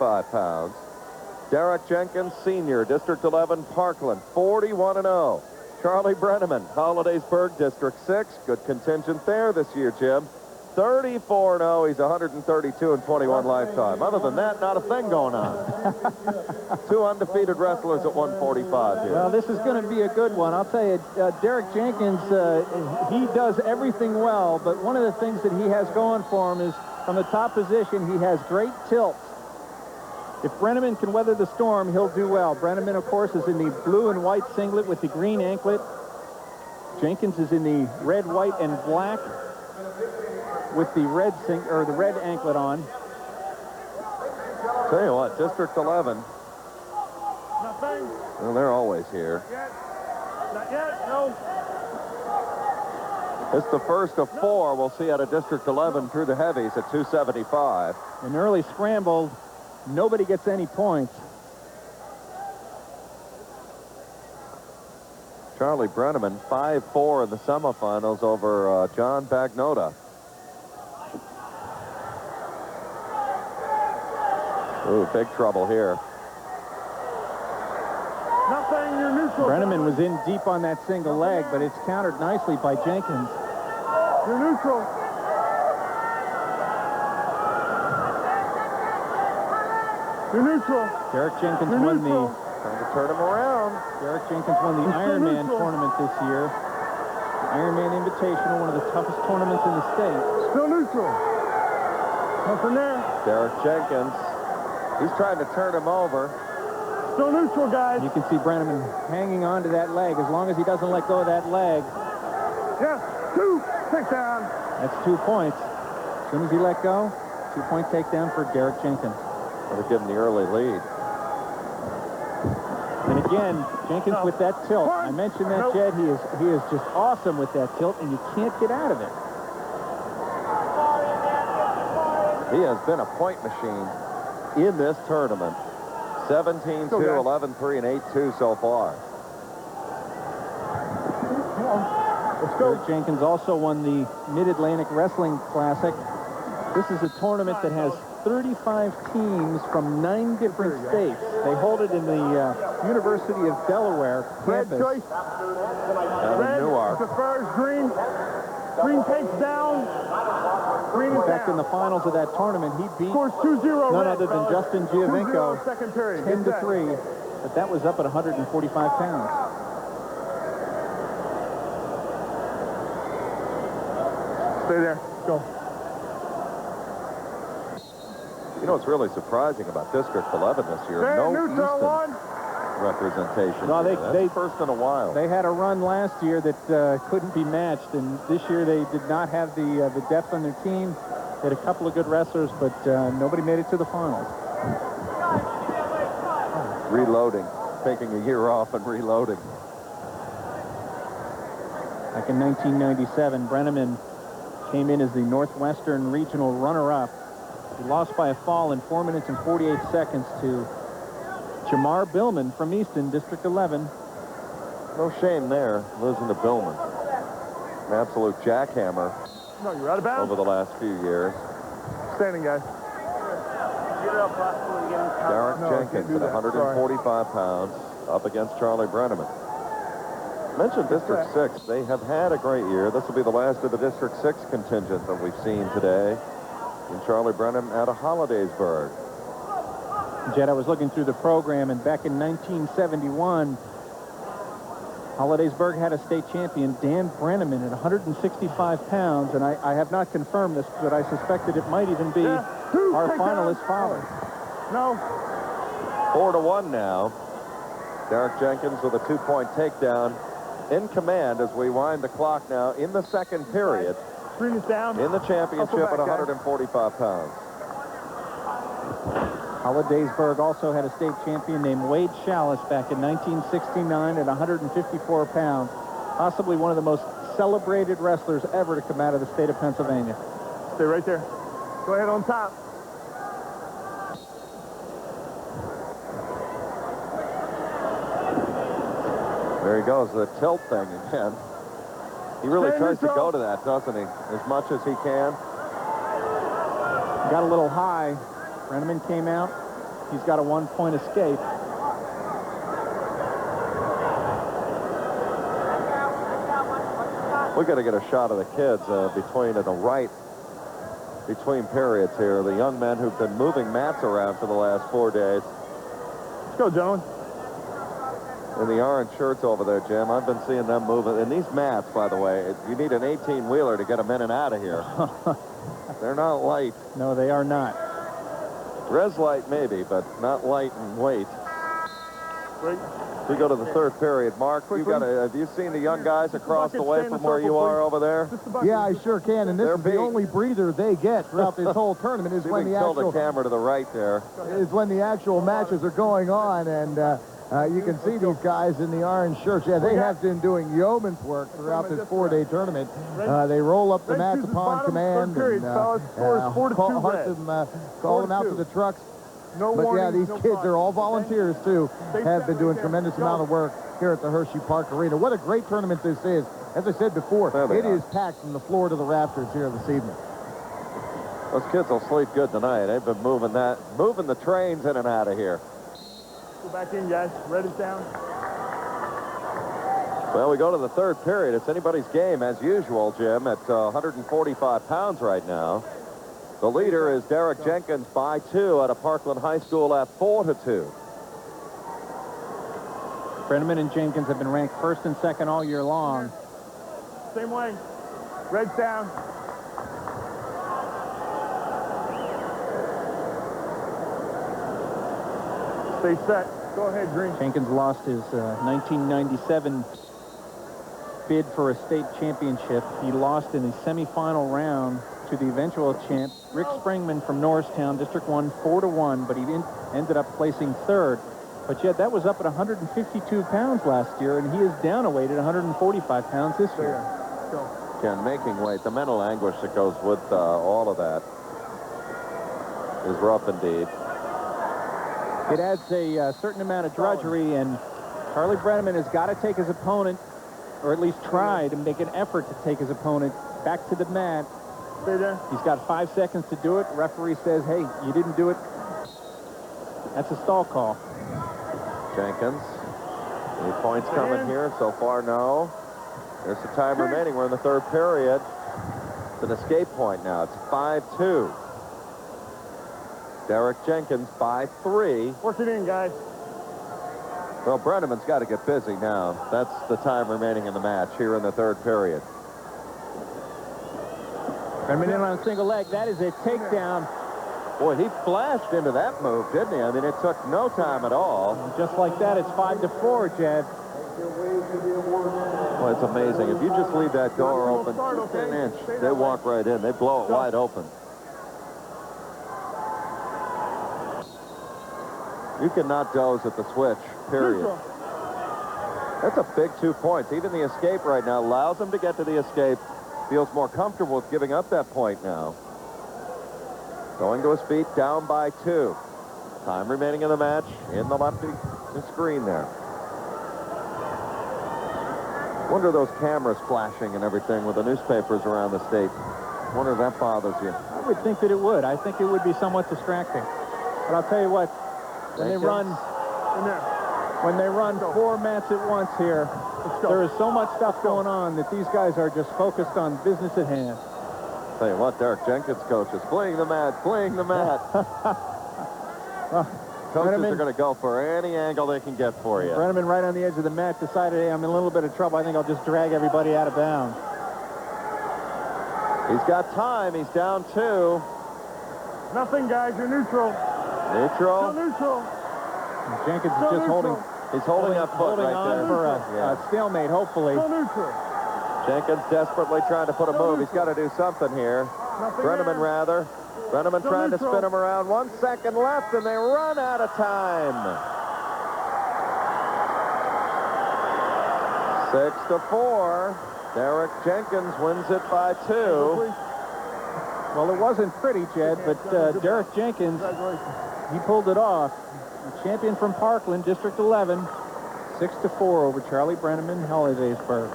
145 pounds. Derek Jenkins, senior, District 11, Parkland, 41-0. Charlie Brenneman, Hollidaysburg, District 6. Good contingent there this year, Jim. 34-0. He's 132-21 lifetime. Other than that, not a thing going on. Two undefeated wrestlers at 145 here. Well, this is going to be a good one. I'll tell you, Derek Jenkins, he does everything well, but one of the things that he has going for him is from the top position, he has great tilt. If Brenneman can weather the storm, he'll do well. Brenneman, of course, is in the blue and white singlet with the green anklet. Jenkins is in the red, white, and black with the red anklet on. Tell you what, District 11. Nothing. Well, they're always here. Not yet. No. It's the first of four we'll see out of District 11 through the heavies at 275. An early scramble. Nobody gets any points. Charlie Brenneman, 5-4 in the semifinals over John Bagnota. Ooh, big trouble here. Nothing, you're neutral. Brenneman was in deep on that single leg, but it's countered nicely by Jenkins. You're neutral. You're neutral. Derek Jenkins won the... Trying to turn him around. Derek Jenkins won the Ironman tournament this year. The Ironman Invitational, one of the toughest tournaments in the state. Still neutral. Nothing there. Derek Jenkins. He's trying to turn him over. Still neutral, guys. You can see Brenneman hanging on to that leg. As long as he doesn't let go of that leg. Yes, 2 takedown. That's 2 points. As soon as he let go, 2-point takedown for Derek Jenkins. They're giving the early lead. And again, Jenkins with that tilt. I mentioned that, Jed. He is just awesome with that tilt, and you can't get out of it. He has been a point machine in this tournament. 17-2, 11-3, and 8-2 so far. Let's go. Derek Jenkins also won the Mid-Atlantic Wrestling Classic. This is a tournament that has 35 teams from 9 different states. They hold it in the University of Delaware campus. Red choice. Red Newark. Defers green. Green takes down. Green In is fact, down. in the finals of that tournament, he beat Scores 2-0 none red, other than fellas. Justin 2-0 Giovinco, second period. 10-3. But that was up at 145 pounds. Stay there. Go. You know what's really surprising about District 11 this year? No Easton representation. No, they first in a while. They had a run last year that couldn't be matched, and this year they did not have the depth on their team. They had a couple of good wrestlers, but nobody made it to the finals. Reloading, taking a year off and reloading. Back in 1997, Brenneman came in as the Northwestern Regional runner-up. He lost by a fall in 4 minutes and 48 seconds to Jamar Billman from Easton, District 11. No shame there, losing to Billman. An absolute jackhammer No, you're out of bounds. over the last few years. Standing, guys. Derek Jenkins at 145 pounds up against Charlie Brenneman. Mentioned District 6. They have had a great year. This will be the last of the District 6 contingent that we've seen today. And Charlie Brenneman out of Hollidaysburg. Jed, I was looking through the program, and back in 1971, Hollidaysburg had a state champion, Dan Brenneman, at 165 pounds, and I have not confirmed this, but I suspected it might even be our finalist father. No. 4-1 now. Derek Jenkins with a 2-point takedown in command as we wind the clock now in the second period. Green is down. In the championship at 145 pounds. Hollidaysburg also had a state champion named Wade Chalice back in 1969 at 154 pounds. Possibly one of the most celebrated wrestlers ever to come out of the state of Pennsylvania. Stay right there. Go ahead on top. There he goes, the tilt thing again. He really tries to go to that, doesn't he? As much as he can. Got a little high. Brenneman came out. He's got a 1-point escape. We got to get a shot of the kids between periods here. The young men who've been moving mats around for the last 4 days. Let's go, gentlemen. In the orange shirts over there, Jim. I've been seeing them moving. And these mats, by the way, you need an 18-wheeler to get them in and out of here. They're not light. No, they are not. Res light maybe, but not light in weight. Wait. We go to the third period. Mark, have you seen the young guys across the way from where you are over there? Yeah, I sure can, and this is the only breather they get throughout this whole tournament is when the actual camera to the right there is when the actual matches are going on, and you can see these guys in the orange shirts. Yeah, they have been doing yeoman's work throughout this 4-day tournament. They roll up the mats upon command and call them out to the trucks. But yeah, these kids are all volunteers too. Have been doing tremendous amount of work here at the Hershey Park Arena. What a great tournament this is. As I said before, it is packed from the floor to the rafters here this evening. Those kids will sleep good tonight. They've been moving the trains in and out of here. Go back in, guys. Red is down. Well, we go to the third period. It's anybody's game as usual, Jim, at 145 pounds right now. The leader is Derek Jenkins by 2 out of Parkland High School at 4-2. Brenneman and Jenkins have been ranked first and second all year long. Same way. Red's down. Stay set. Go ahead, Green. Jenkins lost his 1997 bid for a state championship. He lost in the semifinal round to the eventual champ, Rick Springman from Norristown, District 1, 4-1, but he ended up placing third. But yet that was up at 152 pounds last year, and he is down a weight at 145 pounds this year. Again, making weight, the mental anguish that goes with all of that is rough indeed. It adds a certain amount of drudgery, and Charlie Brenneman has got to take his opponent, or at least try to make an effort to take his opponent back to the mat. Stay there. He's got 5 seconds to do it. Referee says, hey, you didn't do it. That's a stall call. Jenkins. Any points coming here? So far, no. There's the time remaining. We're in the third period. It's an escape point now. It's 5-2. Derek Jenkins by 3. Work it in, guys. Well, Brenneman's got to get busy now. That's the time remaining in the match here in the third period. Brenneman in on a single leg. That is a takedown. Boy, he flashed into that move, didn't he? I mean, it took no time at all. And just like that, it's 5-4, Jed. Well, it's amazing. If you just leave that door open just an inch, they walk right in. They blow it wide open. You cannot doze at the switch, period. That's a big 2 points. Even the escape right now allows him to get to the escape. Feels more comfortable with giving up that point now. Going to his feet, down by 2. Time remaining in the match, in the lefty screen there. Wonder those cameras flashing and everything with the newspapers around the state. Wonder if that bothers you. I would think that it would. I think it would be somewhat distracting. But I'll tell you what, when they run 4 mats at once here, there is so much stuff going on that these guys are just focused on business at hand. Tell you what, Derek Jenkins, coaches, fleeing the mat. Coaches are going to go for any angle they can get for you. Brenneman right on the edge of the mat decided, hey, I'm in a little bit of trouble. I think I'll just drag everybody out of bounds. He's got time. He's down 2. Nothing, guys. You're neutral. Neutral. Still neutral. And Jenkins is just holding. He's holding that foot right there. For a stalemate, hopefully. Still neutral. Jenkins desperately trying to put a move. He's got to do something here. Brenneman, rather. Brenneman trying to spin him around. 1 second left, and they run out of time. 6-4. Derek Jenkins wins it by 2. Well, it wasn't pretty, Jed, but Derek Jenkins, he pulled it off. The champion from Parkland, District 11, 6-4 over Charlie Brenneman, Hollidaysburg.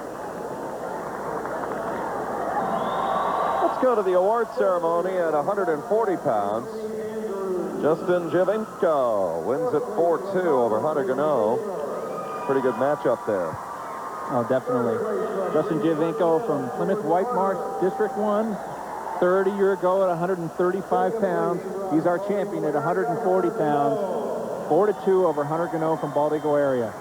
Let's go to the award ceremony at 140 pounds. Justin Giovinco wins at 4-2 over Hunter Gano. Pretty good matchup there. Oh, definitely. Justin Giovinco from Plymouth White Marsh, District 1. Third a year ago at 135 pounds. He's our champion at 140 pounds. 4-2 over Hunter Gano from Baldigo area.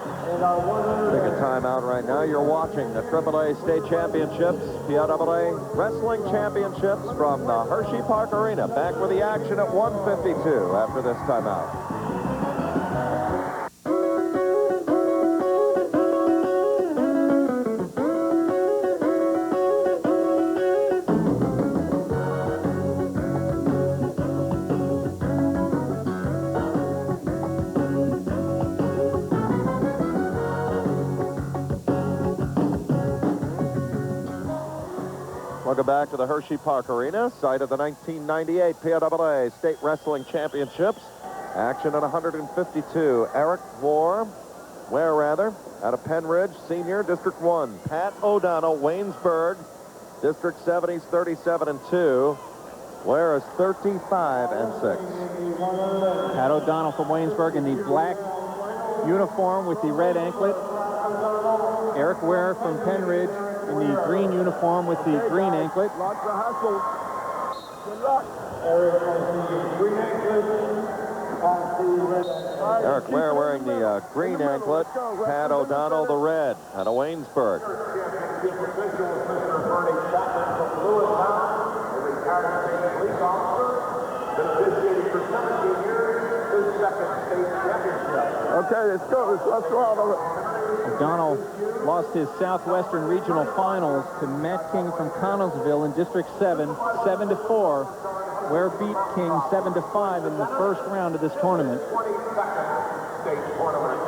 Take a timeout right now. You're watching the AAA State Championships, PIAA Wrestling Championships from the Hershey Park Arena. Back with the action at 1:52 after this timeout. Welcome back to the Hershey Park Arena, site of the 1998 PIAA State Wrestling Championships. Action at 152. Eric Ware out of Penridge, senior, District 1. Pat O'Donnell, Waynesburg, District 7. He's 37-2. Ware is 35-6. Pat O'Donnell from Waynesburg in the black uniform with the red anklet. Eric Ware from Penridge in the green uniform with the green anklet. Lots of hustle. Good luck. Eric Ware wearing the green anklet. Pat O'Donnell the red out of Waynesburg. Okay, let's go. Let's go out of it. O'Donnell lost his Southwestern Regional Finals to Matt King from Connellsville in District 7, 7-4. Ware beat King 7-5 in the first round of this tournament.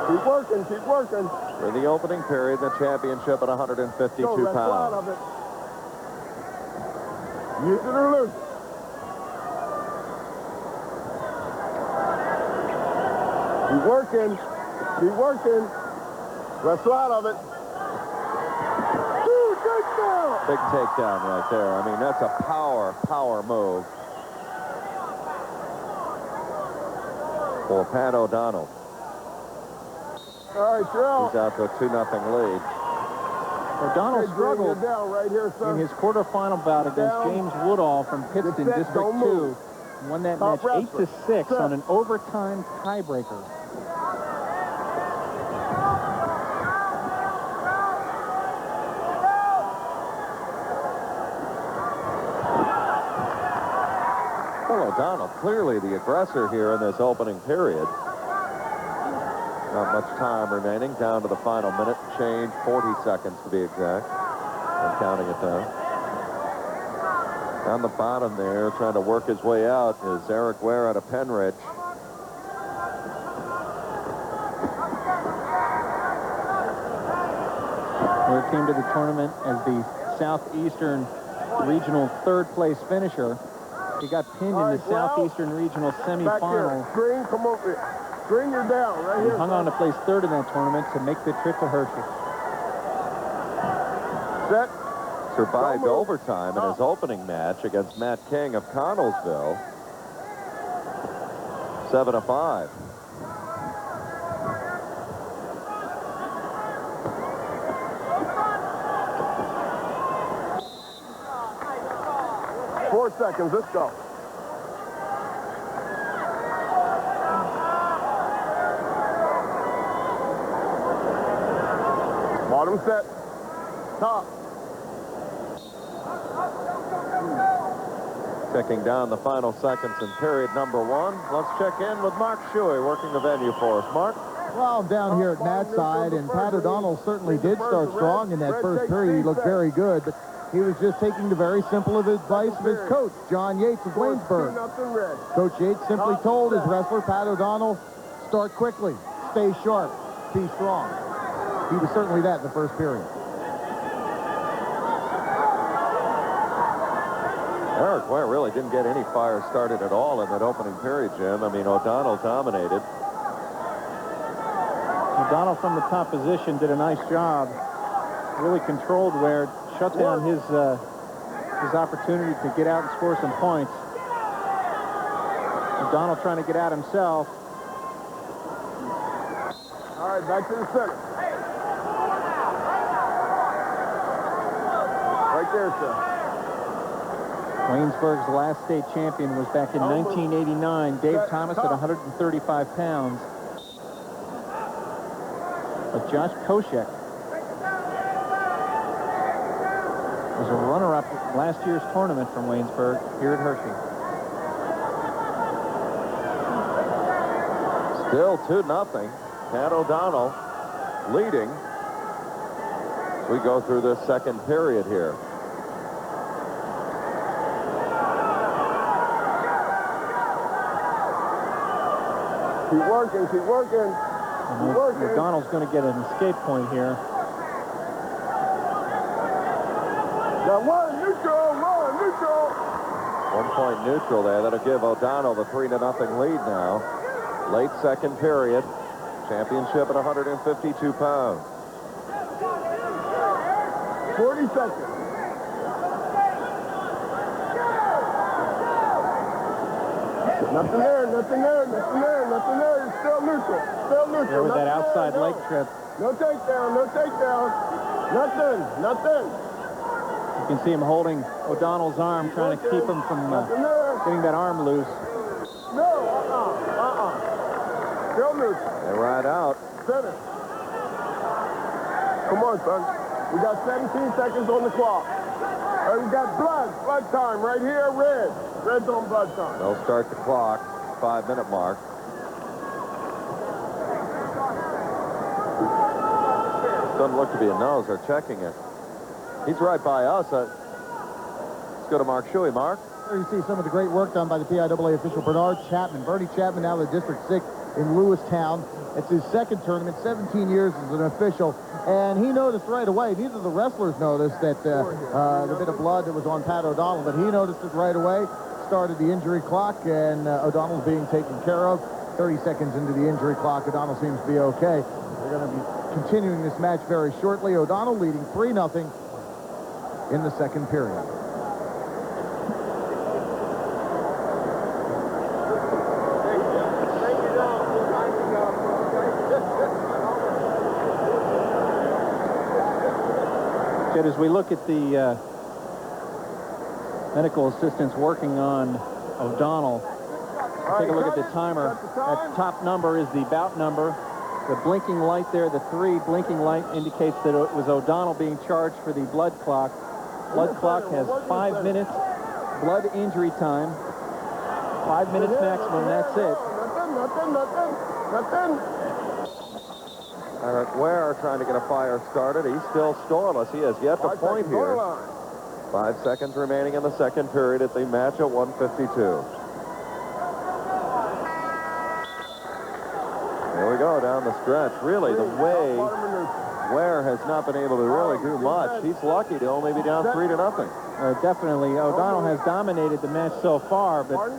Keep working, keep working. For the opening period, the championship at 152 Go, pounds. Of it. Use it or lose. Keep working. Keep working. Wrestle out of it. Dude, takedown. Big takedown right there. I mean, that's a power move for Pat O'Donnell. All right, Cheryl. He's out to a 2-0 lead. O'Donnell struggled down right here, son. in his quarterfinal bout against James Woodall from Pittston, District 2. Won that match 8-6 on an overtime tiebreaker. O'Donnell clearly the aggressor here in this opening period. Not much time remaining, down to the final minute change, 40 seconds to be exact. I'm counting it down. Down the bottom there, trying to work his way out, is Eric Ware out of Penridge. Ware came to the tournament as the Southeastern Regional third-place finisher. He got pinned in the Southeastern Regional semifinal. Green, come over here. Green, you're down right here. He hung on to place third in that tournament to make the trip to Hershey. Set. Survived overtime in his opening match against Matt King of Connellsville. 7-5. Seconds, let's go. Bottom set. Top. Ticking down the final seconds in period number 1. Let's check in with Mark Shuey working the venue for us. Mark? Well, I'm down here at Matt's side, and Pat O'Donnell certainly did start strong in that first period. He looked very good, but he was just taking the very simple advice of his coach, John Yates of Waynesburg. Coach Yates simply told his wrestler, Pat O'Donnell, start quickly, stay sharp, be strong. He was certainly that in the first period. Eric Ware really didn't get any fire started at all in that opening period, Jim. I mean, O'Donnell dominated. O'Donnell from the top position did a nice job. Really controlled Ware, shut down his opportunity to get out and score some points. O'Donnell trying to get out himself. All right, back to the center. Right there, sir. Waynesburg's last state champion was back in 1989. Dave Thomas at 135 pounds. But Josh Koshek was a runner-up at last year's tournament from Waynesburg here at Hershey. Still 2-0. Pat O'Donnell leading as we go through this second period here. Keep working, keep working. Keep working. O'Donnell's going to get an escape point here. Now one, neutral. 1 point neutral there. That'll give O'Donnell the 3-0 lead now. Late second period. Championship at 152 pounds. 40 seconds. Nothing there. It's still neutral. There with that outside leg trip. No takedown. Nothing. You can see him holding O'Donnell's arm, trying to keep him from getting that arm loose. Still neutral. They ride out. Center. Come on, son. We got 17 seconds on the clock. We got blood time right here, red. Red's on blood time. They'll start the clock, 5-minute mark. Doesn't look to be a nose. They're checking it. He's right by us. Let's go to Mark Shuey. Mark? There you see some of the great work done by the PIAA official Bernard Chapman. Bernie Chapman, now the District 6 in Lewistown. It's his second tournament, 17 years as an official, and he noticed right away. Neither of the wrestlers noticed that the bit of blood that was on Pat O'Donnell, but he noticed it right away, started the injury clock, and O'Donnell's being taken care of. 30 seconds into the injury clock, O'Donnell seems to be okay. We're going to be continuing this match very shortly. O'Donnell leading 3-0 in the second period. As we look at the medical assistants working on O'Donnell, take a look at the timer. That top number is the bout number. The blinking light there, the 3 blinking light, indicates that it was O'Donnell being charged for the blood clock. Blood clock has 5 minutes blood injury time. 5 minutes maximum, that's it. Nothing. Eric Ware trying to get a fire started. He's still scoreless. He has yet to point here. 5 seconds remaining in the second period at the match at 152. Here we go down the stretch. Really, the way Ware has not been able to really do much. He's lucky to only be down 3-0. Definitely, O'Donnell has dominated the match so far, but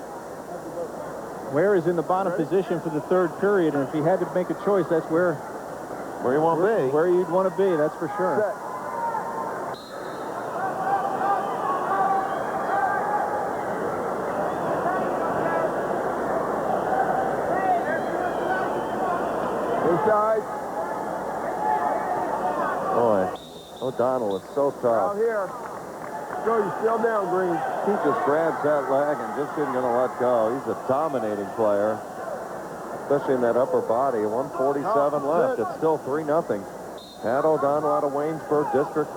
Ware is in the bottom position for the third period, and if he had to make a choice, that's where you want to be. Where you'd want to be, that's for sure. Inside. Boy, O'Donnell is so tough. Out here. Go, you're still down, Green. He just grabs that leg and just isn't going to let go. He's a dominating player, especially in that upper body. 147 left. It's still 3-0. Pat O'Donnell out of Waynesburg, District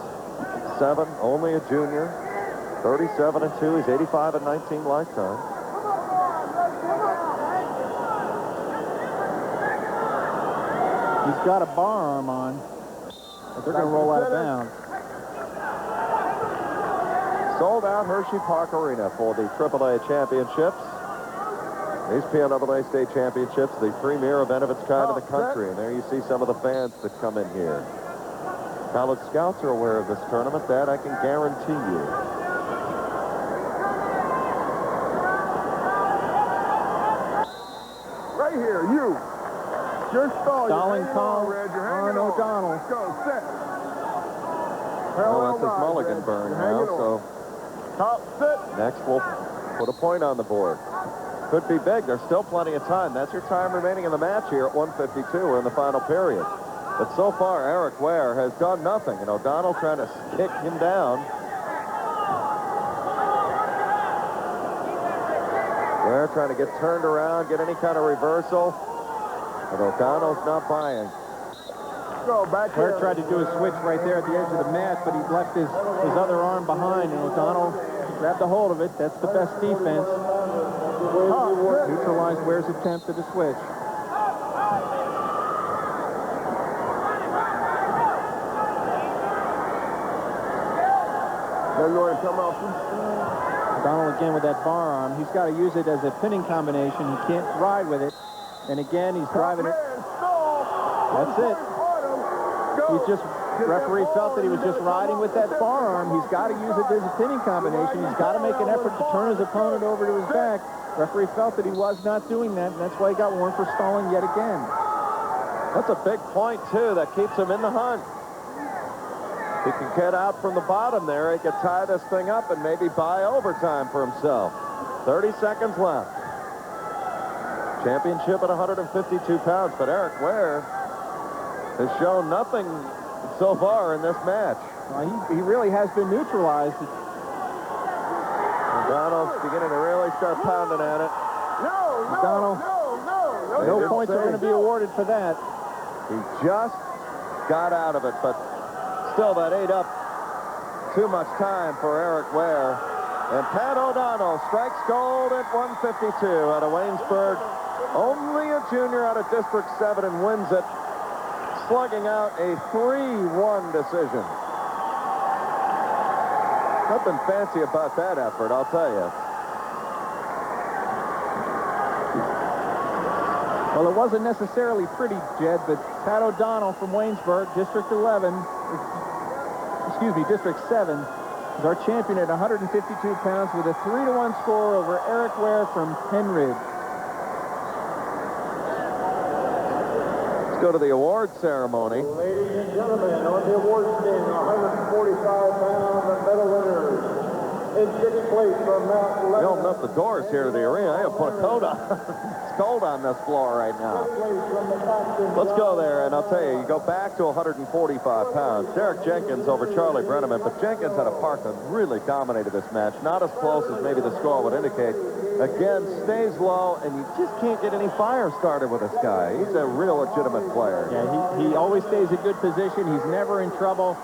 7, only a junior. 37-2. He's 85-19 lifetime. He's got a bar arm on, but they're going to roll out of bounds. Sold out Hershey Park Arena for the AAA championships. These PIAA state championships, the premier event of its kind in the country. And there you see some of the fans that come in here. College scouts are aware of this tournament. That I can guarantee you. Right here, you. Your stall. Stalling call on O'Donnell. Let's go, set. Well, that's his mulligan burn now, so top sit. next we'll put a point on the board. could be big. There's still plenty of time. That's your time remaining in the match here at 1:52. We're in the final period. But so far, Eric Ware has done nothing. And O'Donnell trying to kick him down. Ware trying to get turned around, get any kind of reversal. But O'Donnell's not buying. Ware tried to do a switch right there at the edge of the mat, but he left his other arm behind, and O'Donnell grabbed a hold of it. That's the best defense. Neutralized Ware's attempt at a switch. O'Donnell again with that bar arm. He's got to use it as a pinning combination. He can't ride with it. And again, he's driving it. That's it. Referee felt that he was just riding with that bar arm. He's got to use it as a pinning combination. He's got to make an effort to turn his opponent over to his back. Referee felt that he was not doing that, and that's why he got warned for stalling yet again. That's a big point, too. That keeps him in the hunt. He can get out from the bottom there. He could tie this thing up and maybe buy overtime for himself. 30 seconds left. Championship at 152 pounds, but Eric Ware has shown nothing so far in this match. Well, he really has been neutralized. O'Donnell's beginning to really start pounding at it. No points are going to be awarded for that. He just got out of it, but still that ate up too much time for Eric Ware. And Pat O'Donnell strikes gold at 152 out of Waynesburg. Only a junior out of District 7 and wins it, slugging out a 3-1 decision. Nothing fancy about that effort, I'll tell you. Well, it wasn't necessarily pretty, Jed, but Pat O'Donnell from Waynesburg, District 7, is our champion at 152 pounds with a 3-1 score over Eric Ware from Penridge. Let's go to the award ceremony. Ladies and gentlemen, on the award stand, 145 pounds of medal winners. In second place from Mount They opened up the doors here to the arena. I have to put a coat on. It's cold on this floor right now. Let's go there, and I'll tell you, you go back to 145 pounds. Derek Jenkins over Charlie Brenneman, but Jenkins had a part that really dominated this match. Not as close as maybe the score would indicate. Again, stays low, and you just can't get any fire started with this guy. He's a real legitimate player. Yeah, he always stays in good position. He's never in trouble.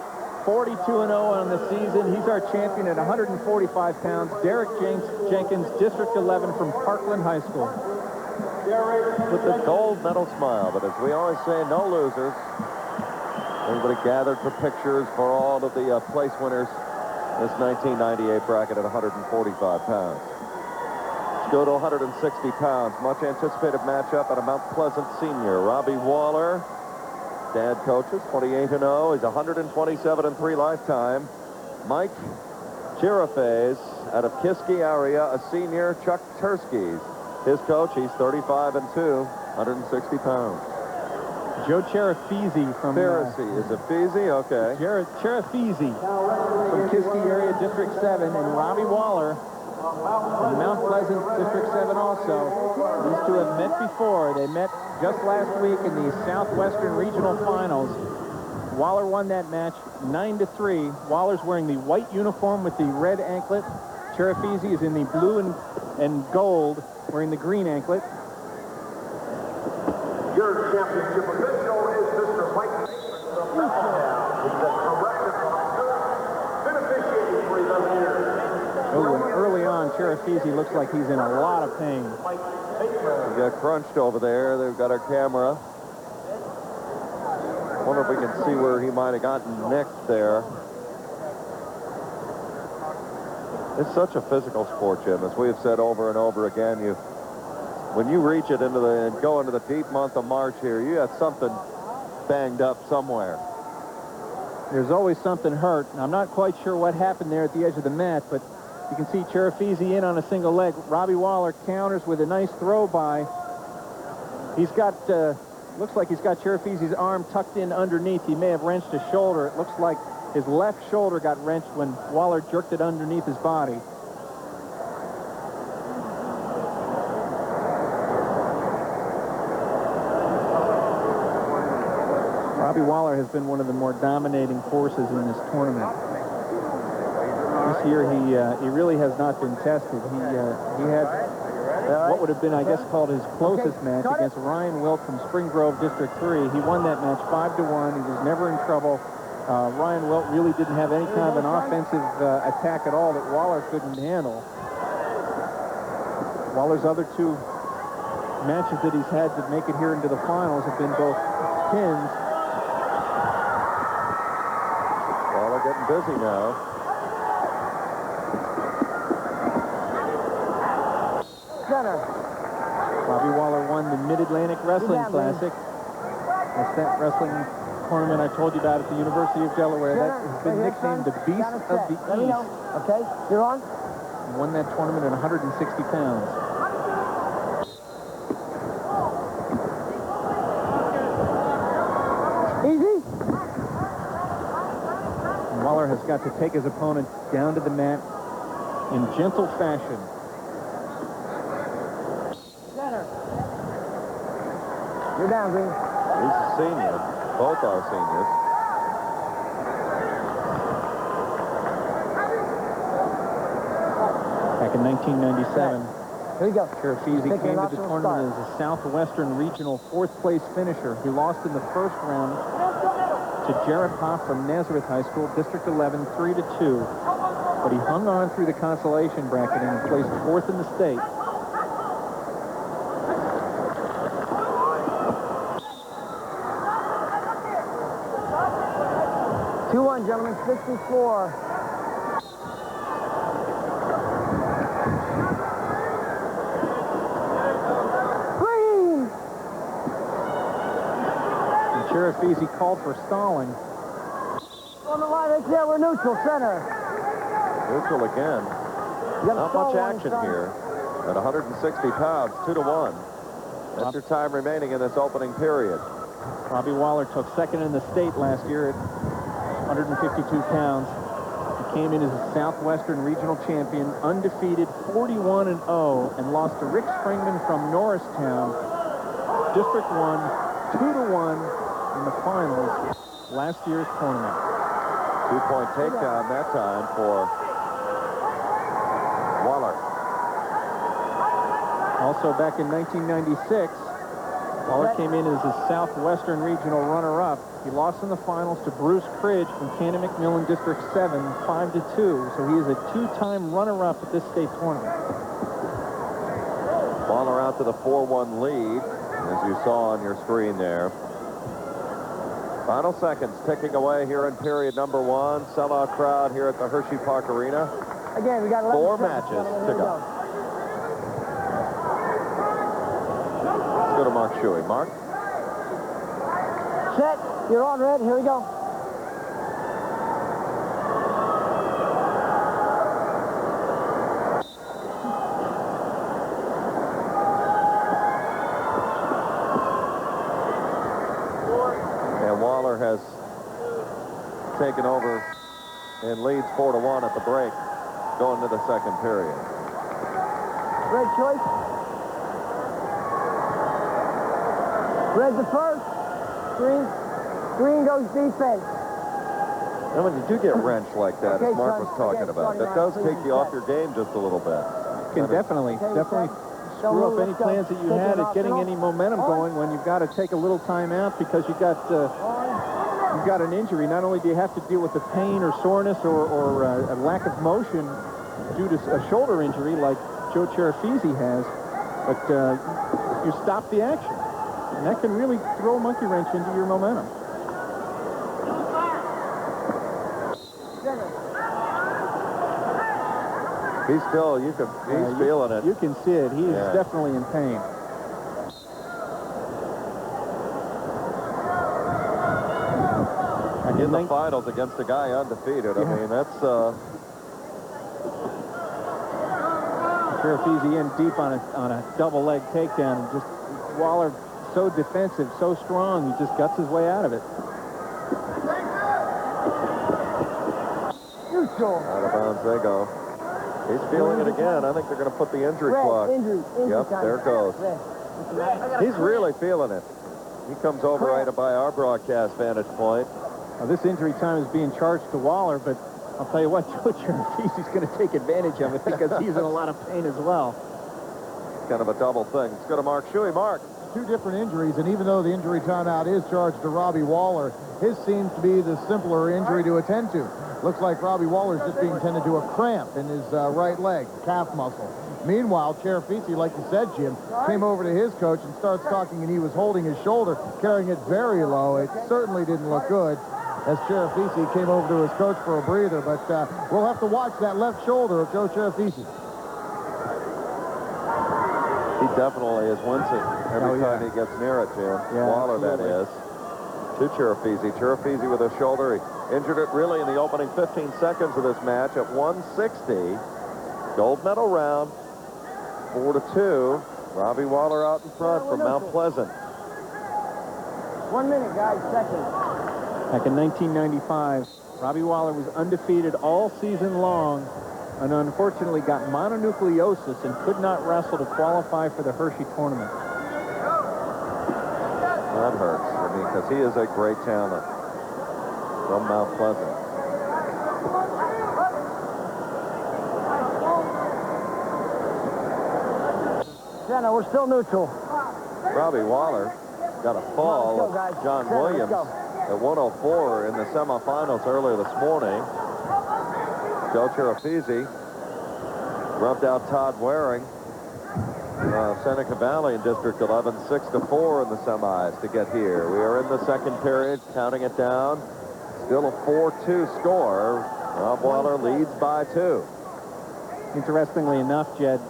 42-0 on the season. He's our champion at 145 pounds. Derek Jenkins, District 11 from Parkland High School. With the gold medal smile, but as we always say, no losers. Everybody gathered for pictures for all of the place winners. This 1998 bracket at 145 pounds. Let's go to 160 pounds. Much anticipated matchup at a Mount Pleasant senior. Robbie Waller, dad coaches, 28-0. He's 127-3 lifetime. Mike Chirafes out of Kiski area, a senior. Chuck Tursky, his coach, he's 35-2, 160 pounds. Joe Cherafisi from... Pharisee. Is it Feezy? Okay. Cherafisi from Kiski area, District 7, and Robbie Waller from Mount Pleasant, District 7 also. These two have met before. They met just last week in the Southwestern Regional Finals. Waller won that match 9-3. Waller's wearing the white uniform with the red anklet. Cherafisi is in the blue and gold, wearing the green anklet. Your championship official is Mr. Mike from Bethlehem. He's a corrected officer. Been officiating for 11 years. Early on, Cherafisi looks like he's in a lot of pain. We got crunched over there. They've got our camera. Wonder if we can see where he might have gotten nicked there. It's such a physical sport, Jim. As we have said over and over again, when you reach it into and go into the deep month of March here, you got something banged up somewhere. There's always something hurt. I'm not quite sure what happened there at the edge of the mat, but you can see Cherafisi in on a single leg. Robbie Waller counters with a nice throw by. He's got, looks like he's got Cherafisi's arm tucked in underneath. He may have wrenched his shoulder. It looks like his left shoulder got wrenched when Waller jerked it underneath his body. Robbie Waller has been one of the more dominating forces in this tournament. This year, he really has not been tested. He had what would have been, I guess, called his closest match against Ryan Wilt from Spring Grove District 3. He won that match 5-1. He was never in trouble. Ryan Wilt really didn't have any kind of an offensive attack at all that Waller couldn't handle. Waller's other two matches that he's had to make it here into the finals have been both pins. Waller getting busy now. Center. Robbie Waller won the Mid-Atlantic Wrestling Classic. That's that wrestling tournament I told you about at the University of Delaware. That has been nicknamed the Beast of the East. Okay, you're on. He won that tournament at 160 pounds. Easy. And Waller has got to take his opponent down to the mat in gentle fashion. Center. You're down, Green. He's a senior. Both are seniors. Back in 1997, Here we go. Cherafisi came to the tournament as a Southwestern Regional fourth-place finisher. He lost in the first round to Jared Hoff from Nazareth High School, District 11, 3-2. But he hung on through the consolation bracketing and placed fourth in the state. 2-1, gentlemen, 54. Green! And Cherafisi called for stalling. On the line right there, we're neutral, center. Neutral again. Not much action here. At 160 pounds, 2-1. Extra time remaining in this opening period. Robbie Waller took second in the state last year at 152 pounds. He came in as a Southwestern Regional Champion, undefeated, 41-0, and lost to Rick Springman from Norristown, District 1, 2-1 in the finals last year's tournament. 2-point takedown that time for Waller. Also back in 1996, Waller came in as a Southwestern Regional runner-up. He lost in the finals to Bruce Cridge from Cannon McMillan District 7, 5-2. So he is a two-time runner-up at this state tournament. Waller out to the 4-1 lead, as you saw on your screen there. Final seconds ticking away here in period number 1. Sellout crowd here at the Hershey Park Arena. Again, we got 4 matches to go. Let's go to Mark Shuey. Mark? Set. You're on, Red. Here we go. And Waller has taken over and leads 4-1 at the break, going to the second period. Red choice. Red the first. Green goes defense. And when you do get wrenched like that, as Mark was talking about, that does take you off your game just a little bit. Can definitely screw up any plans that you had at getting any momentum going when you've got to take a little time out because you've got an injury. Not only do you have to deal with the pain or soreness or a lack of motion due to a shoulder injury like Joe Cherafisi has, but you stop the action. And that can really throw a monkey wrench into your momentum. He's still, he's feeling it. You can see it. He is definitely in pain. In the finals against a guy undefeated. I mean, that's... Cherafisi in deep on a double leg takedown. And just Waller so defensive, so strong, he just guts his way out of it. Out of bounds they go. He's feeling it again. I think they're going to put the injury clock. Yep, there it goes. He's really feeling it. He comes over right by our broadcast vantage point. Now, this injury time is being charged to Waller, but I'll tell you what, Joe Cherafisi's going to take advantage of it because he's in a lot of pain as well. Kind of a double thing. Let's go to Mark Shuey. Mark. Two different injuries, and even though the injury timeout is charged to Robbie Waller, his seems to be the simpler injury to attend to. Looks like Robbie Waller's just being tended to a cramp in his right leg, calf muscle. Meanwhile, Cherafisi, like you said, Jim, came over to his coach and starts talking, and he was holding his shoulder, carrying it very low. It certainly didn't look good as Cherafisi came over to his coach for a breather, but we'll have to watch that left shoulder of Joe Cherafisi. He definitely is wincing every time he gets near it, Jim. Waller, that is. To Cherafisi. Cherafisi with his shoulder. He injured it really in the opening 15 seconds of this match at 160. Gold medal round. 4-2. Robbie Waller out in front from Mount Pleasant. 1 minute, guys, second. Back in 1995, Robbie Waller was undefeated all season long and unfortunately got mononucleosis and could not wrestle to qualify for the Hershey tournament. That hurts. I mean, because he is a great talent from Mount Pleasant. Jenna, we're still neutral. Robbie Waller got a fall of John Williams at 104 in the semifinals earlier this morning. Joe Cherafisi rubbed out Todd Waring, Seneca Valley in District 11, 6-4 in the semis to get here. We are in the second period, counting it down. Still a 4-2 score. Rob Waller leads by 2. Interestingly enough, Jed,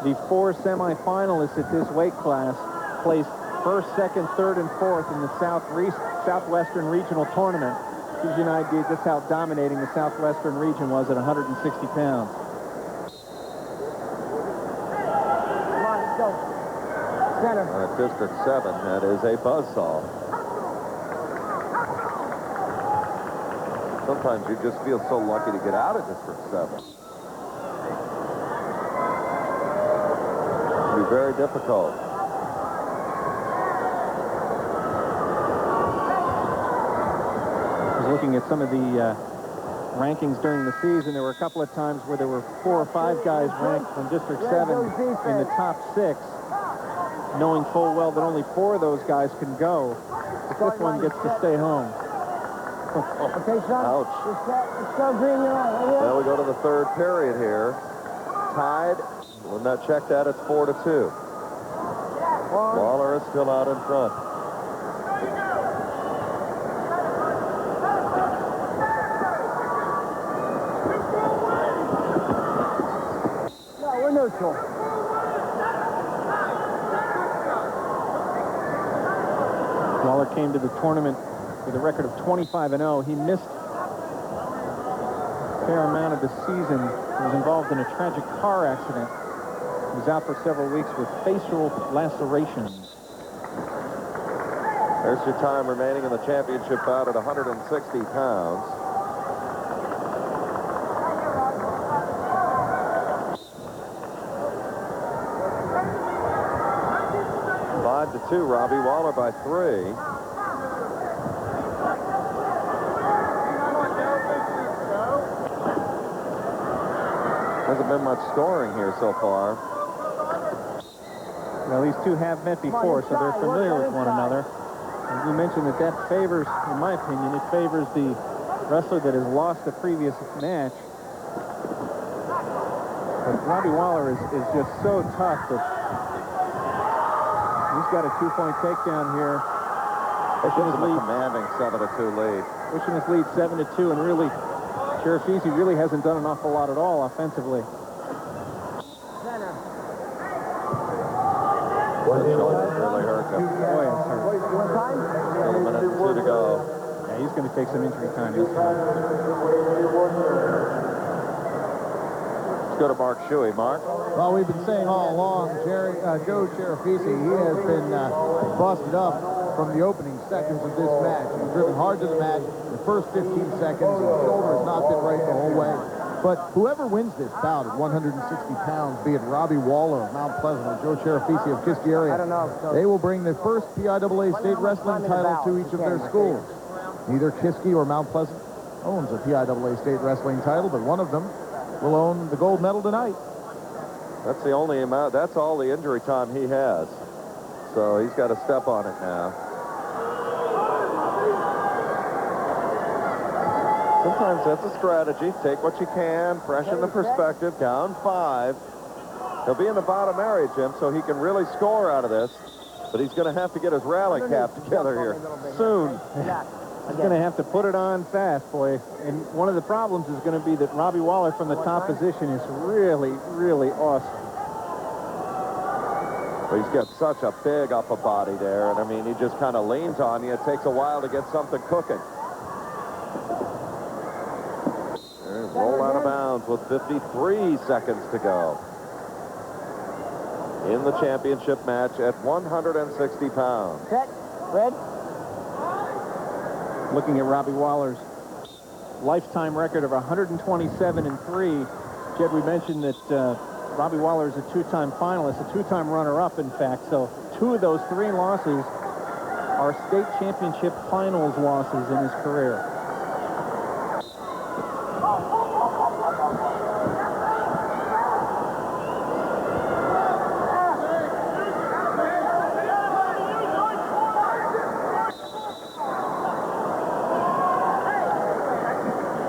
the 4 semifinalists at this weight class placed first, second, third, and fourth in the Southwestern Regional Tournament. Gives you an idea just how dominating the Southwestern region was at 160 pounds. Come on, let's go. Center. At District 7, that is a buzzsaw. Sometimes you just feel so lucky to get out of District 7. It'll be very difficult. Looking at some of the rankings during the season, there were a couple of times where there were 4 or 5 guys ranked from District 7 in the top 6, knowing full well that only 4 of those guys can go. The 5th one gets to stay home. Okay, son. Ouch. Let's go, green. Now we go to the third period here. Tied. When that checked out, it's 4-2. Waller is still out in front. Neutral. Waller came to the tournament with a record of 25-0. He missed a fair amount of the season. He was involved in a tragic car accident. He was out for several weeks with facial lacerations. There's your time remaining in the championship bout at 160 pounds. 5-2, Robbie Waller by 3. Hasn't been much scoring here so far. Well, these two have met before, so they're familiar with one another. And you mentioned that favors, in my opinion, it favors the wrestler that has lost the previous match. But Robbie Waller is just so tough that he's got a 2-point takedown here. Pushing his lead, commanding 7-2 lead. Pushing his lead 7-2, and really, Cherafisi really hasn't done an awful lot at all offensively. Center. Really hurt him. Boy, it's hurt. What time? Still a minute and 2 to go. Yeah, he's going to take some injury time this time. Let's go to Mark Shuey. Mark? Well, we've been saying all along, Joe Cherafisi, he has been busted up from the opening seconds of this match. He's driven hard to the mat. The first 15 seconds, his shoulder has not been right the whole way. But whoever wins this bout at 160 pounds, be it Robbie Waller of Mount Pleasant or Joe Cherafisi of Kiski area, I don't know. they will bring their first PIAA state wrestling title to each of their schools. Neither Kiski or Mount Pleasant owns a PIAA state wrestling title, but one of them will own the gold medal tonight. That's the only amount. That's all the injury time he has. So he's got to step on it now. Sometimes that's a strategy. Take what you can, freshen the perspective. Down 5. He'll be in the bottom area, Jim, so he can really score out of this. But he's going to have to get his rally cap together here soon. He's going to have to put it on fast, boy. And one of the problems is going to be that Robbie Waller from the top position is really, really awesome. But he's got such a big upper body there. And, I mean, he just kind of leans on you. It takes a while to get something cooking. Roll out of bounds with 53 seconds to go in the championship match at 160 pounds. Set. Red. Looking at Robbie Waller's lifetime record of 127-3. Jed, we mentioned that Robbie Waller is a two-time finalist, a two-time runner-up, in fact. So 2 of those 3 losses are state championship finals losses in his career.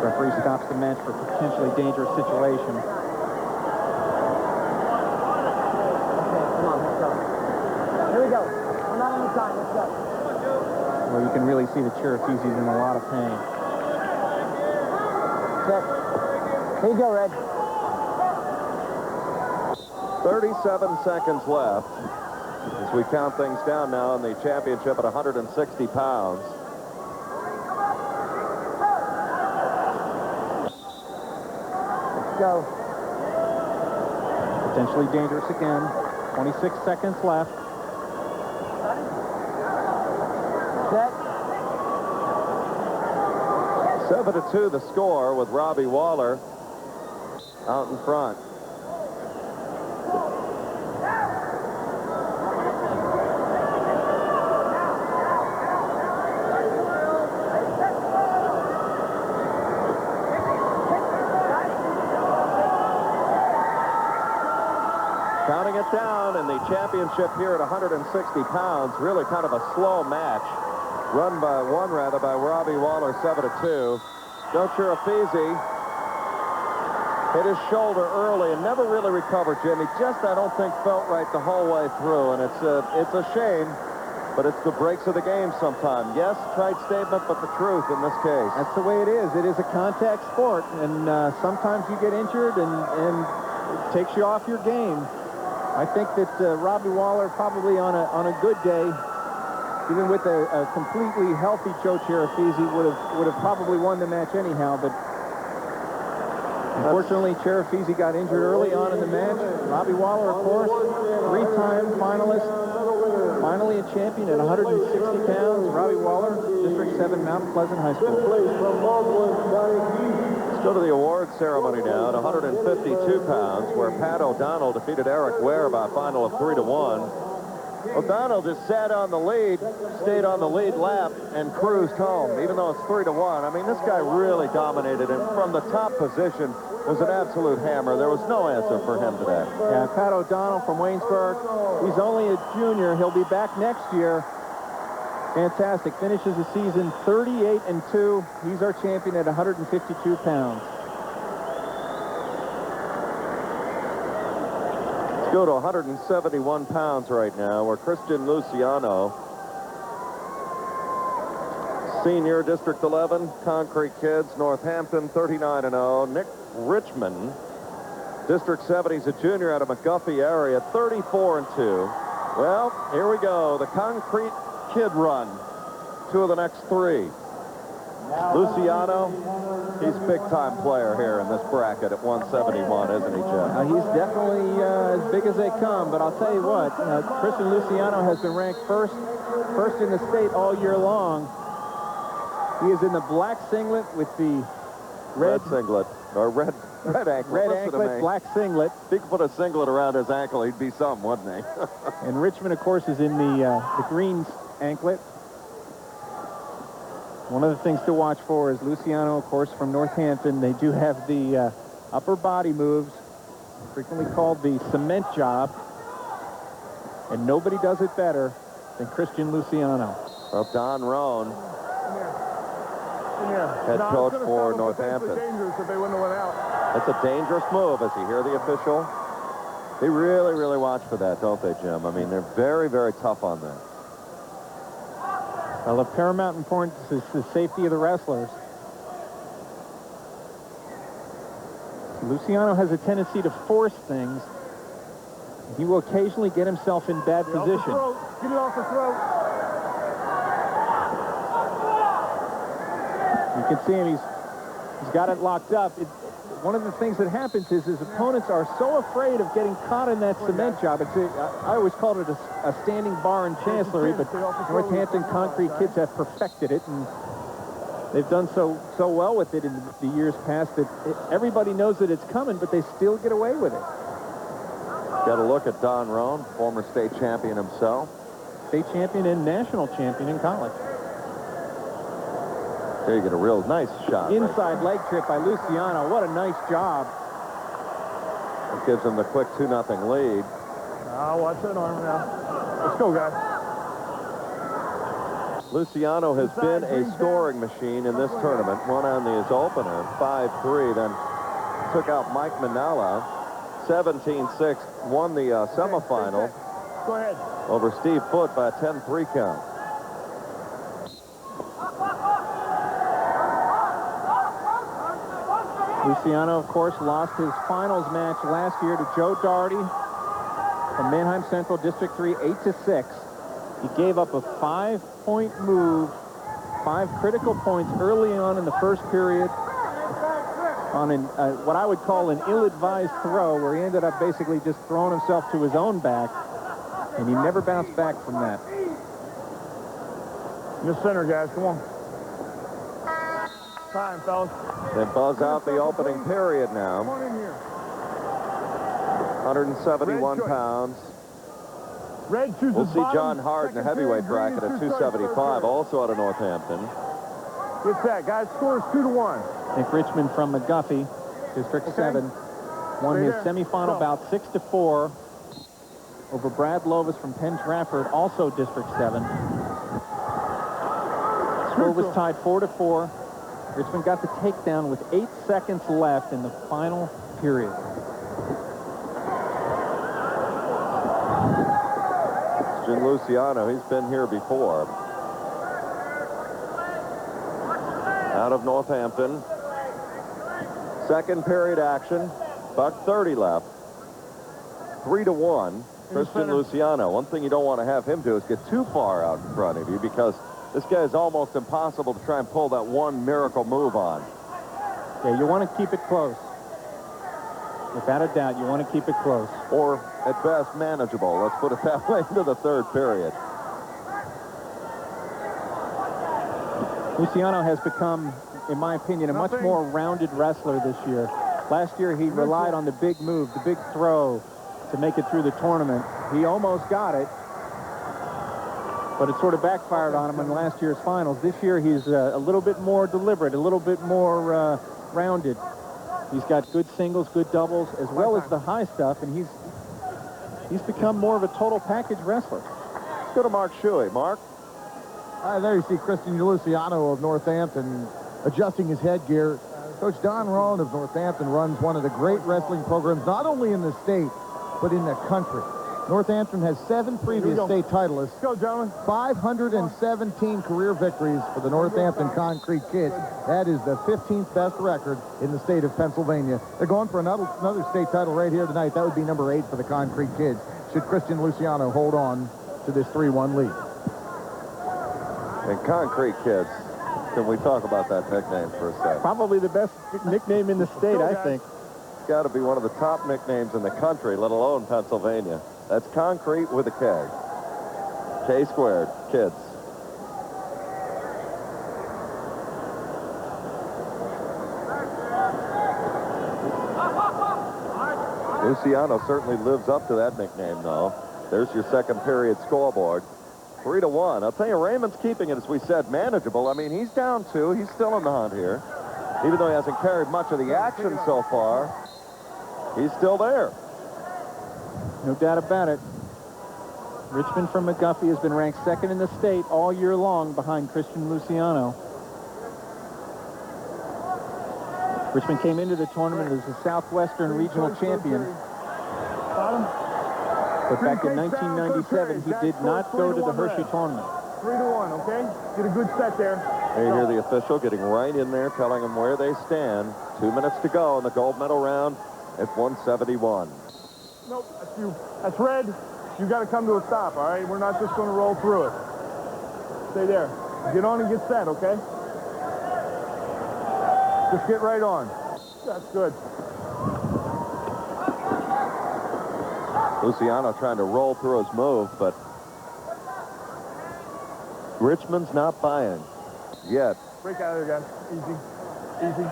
Referee stops the match for potentially dangerous situation. Okay, come on, let's go. Here we go. We're not on the time. Let's go. Well, you can really see the Cherokee's in a lot of pain. Set. Here you go, Red. 37 seconds left as we count things down now in the championship at 160 pounds. Go. Potentially dangerous again. 26 seconds left. Set. 7-2 the score with Robbie Waller out in front. Counting it down in the championship here at 160 pounds, really kind of a slow match. Run by Robbie Waller, 7-2. Joe Cherafisi hit his shoulder early and never really recovered, Jim. He just, I don't think, felt right the whole way through, and it's a shame, but it's the breaks of the game sometimes. Yes, trite statement, but the truth in this case. That's the way it is. It is a contact sport, and sometimes you get injured and it takes you off your game. I think that Robbie Waller probably on a good day, even with a completely healthy Joe Cherafisi, would have probably won the match anyhow. But unfortunately, Cherafisi got injured early on in the match. Robbie Waller, of course, 3-time finalist, finally a champion at 160 pounds. Robbie Waller, District 7, Mount Pleasant High School. Let's go to the award ceremony now at 152 pounds, where Pat O'Donnell defeated Eric Ware by a final of 3-1. O'Donnell just sat on the lead, stayed on the lead lap, and cruised home, even though it's 3-1. I mean, this guy really dominated, and from the top position was an absolute hammer. There was no answer for him today. Yeah, Pat O'Donnell from Waynesburg. He's only a junior. He'll be back next year. Fantastic. Finishes the season 38-2. He's our champion at 152 pounds. Let's go to 171 pounds right now, where Christian Luciano, senior, District 11, Concrete Kids, Northampton, 39-0. Nick Richmond, District 7, he's a junior out of McGuffey area, 34-2. Well, here we go. The Concrete Kid run. 2 of the next 3. Luciano, he's a big-time player here in this bracket at 171, isn't he, Jim? He's definitely as big as they come, but I'll tell you what, Christian Luciano has been ranked first in the state all year long. He is in the black singlet with the red singlet. Or red anklet. Red Listen to anklet, me. black singlet. If he could put a singlet around his ankle, he'd be something, wouldn't he? And Richmond, of course, is in the greens anklet. One of the things to watch for is Luciano, of course, from Northampton. They do have the upper body moves, frequently called the cement job. And nobody does it better than Christian Luciano. Well, Don Roan, head coach for Northampton. Dangerous if they wouldn't have went out. That's a dangerous move, as you hear the official. They really, really watch for that, don't they, Jim? I mean, they're very, very tough on that. Well, of paramount importance is the safety of the wrestlers. Luciano has a tendency to force things. He will occasionally get himself in bad position. Get it off the throat. You can see him, he's got it locked up. One of the things that happens is his opponents are so afraid of getting caught in that cement job. I always called it a standing bar in Chancellery, but Northampton concrete kids have perfected it, and they've done so well with it in the years past that everybody knows that it's coming, but they still get away with it. Got a look at Don Roan, former state champion himself. State champion and national champion in college. There you get a real nice shot. Inside leg trip by Luciano. What a nice job. It gives him the quick 2-0 lead. Watch that arm now. Let's go, guys. Luciano has been a scoring machine in this tournament. Won on his opener, 5-3, then took out Mike Manella, 17-6, won the semifinal Go ahead. over Steve Foote by a 10-3 count. Luciano, of course, lost his finals match last year to Joe Doherty from Manheim Central District 3, 8-6. He gave up a 5-point move, 5 critical points early on in the first period on what I would call an ill-advised throw, where he ended up basically just throwing himself to his own back, and he never bounced back from that. In the center, guys. Come on. Time, fellas. They buzz out the opening period now. Come on in here. 171 pounds. Red chooses We'll see bottom, John Hart in the second heavyweight period, bracket at green, 275, also out of Northampton. Get that, guys. Score is 2-1. Nick Richmond from McGuffey, District 7, won his semifinal bout 6-4 over Brad Lovis from Penn Trafford, also District 7. Score was tied 4-4. Richmond got the takedown with 8 seconds left in the final period. Jim Luciano, he's been here before. Out of Northampton. Second period action. $1:30 left. 3-1. Christian Luciano. One thing you don't want to have him do is get too far out in front of you, because this guy is almost impossible to try and pull that one miracle move on. Yeah, you want to keep it close. Without a doubt, you want to keep it close. Or, at best, manageable. Let's put it that way into the third period. Luciano has become, in my opinion, a much more rounded wrestler this year. Last year, he relied on the big move, the big throw to make it through the tournament. He almost got it, but it sort of backfired on him in last year's finals. This year, he's a little bit more deliberate, a little bit more rounded. He's got good singles, good doubles, as well as the high stuff, and he's become more of a total package wrestler. Let's go to Mark Shuey. Mark? There you see Christian Luciano of Northampton adjusting his headgear. Coach Don Roan of Northampton runs one of the great wrestling programs, not only in the state, but in the country. Northampton has 7 previous state titleists. Let's go, gentlemen. 517 career victories for the Northampton Concrete Kids. That is the 15th best record in the state of Pennsylvania. They're going for another state title right here tonight. That would be number 8 for the Concrete Kids, should Christian Luciano hold on to this 3-1 lead. And Concrete Kids, can we talk about that nickname for a second? Probably the best nickname in the state, I think. It's got to be one of the top nicknames in the country, let alone Pennsylvania. That's Concrete with a K. K squared, kids. Luciano certainly lives up to that nickname, though. There's your second period scoreboard. 3-1. I'll tell you, Raymond's keeping it, as we said, manageable. I mean, he's down 2. He's still in the hunt here. Even though he hasn't carried much of the action so far, he's still there. No doubt about it. Richmond from McGuffey has been ranked second in the state all year long behind Christian Luciano. Richmond came into the tournament as the Southwestern regional champion. But back in 1997, he did not go to the Hershey tournament. 3-1, okay? Get a good set there. There you hear the official getting right in there, telling them where they stand. 2 minutes to go in the gold medal round at 171. Nope, that's you. That's red. You got to come to a stop, all right? We're not just going to roll through it. Stay there. Get on and get set, okay? Just get right on. That's good. Luciano trying to roll through his move, but Richmond's not buying yet. Break out of there, guys. Easy. Easy.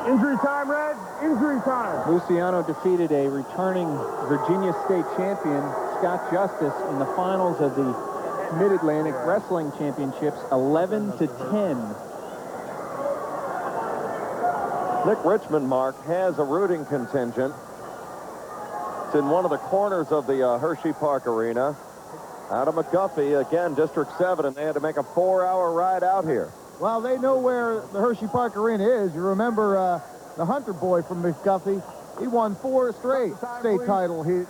Injury time, Red. Injury time. Luciano defeated a returning Virginia State champion, Scott Justice, in the finals of the Mid-Atlantic Wrestling Championships, 11-10. Nick Richmond, Mark, has a rooting contingent. It's in one of the corners of the Hershey Park Arena. Out of McGuffey, again, District 7, and they had to make a 4-hour ride out here. Well, they know where the Hershey Park Arena is. You remember the Hunter boy from McGuffey. He won 4 straight state titles here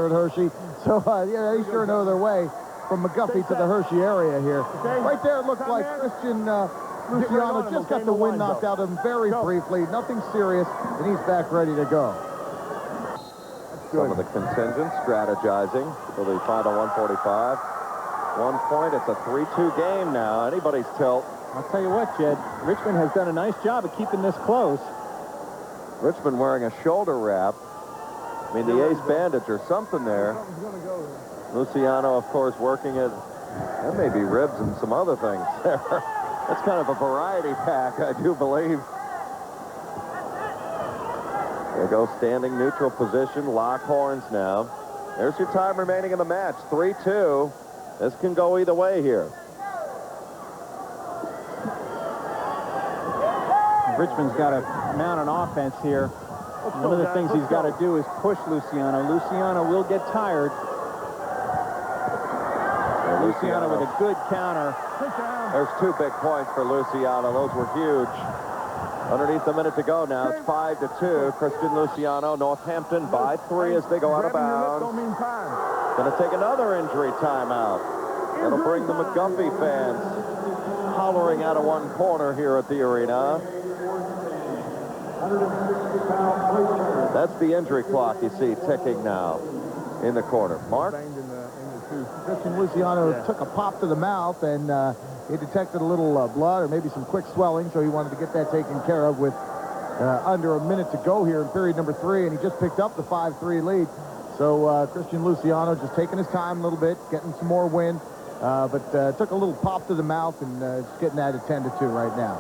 at Hershey. So, yeah, they sure know their way from McGuffey to the Hershey area here. Right there, it looks like Christian Luciano just got the wind knocked out of him very briefly. Nothing serious, and he's back ready to go. Some of the contingents strategizing for the final 145. 1 point. It's a 3-2 game now. Anybody's tilt. I'll tell you what, Jed. Richmond has done a nice job of keeping this close. Richmond wearing a shoulder wrap. I mean, the ace bandage or something there. Luciano, of course, working it. There may be ribs and some other things there. That's kind of a variety pack, I do believe. There you go, standing neutral position, lock horns now. There's your time remaining in the match, 3-2. This can go either way here. Richmond's got to mount an offense here. One of the things he's got to do is push Luciano. Luciano will get tired. Luciano with a good counter. There's 2 big points for Luciano. Those were huge. Underneath a minute to go now. It's 5-2. Christian Luciano, Northampton by 3 as they go out of bounds. Going to take another injury timeout. That'll bring the McGuffey fans hollering out of one corner here at the arena. That's the injury clock you see ticking now in the corner. Mark? Christian Luciano took a pop to the mouth, and he detected a little blood or maybe some quick swelling, so he wanted to get that taken care of with under a minute to go here in period number 3, and he just picked up the 5-3 lead. So Christian Luciano just taking his time a little bit, getting some more wind, but took a little pop to the mouth, and just getting that at 10-2 right now.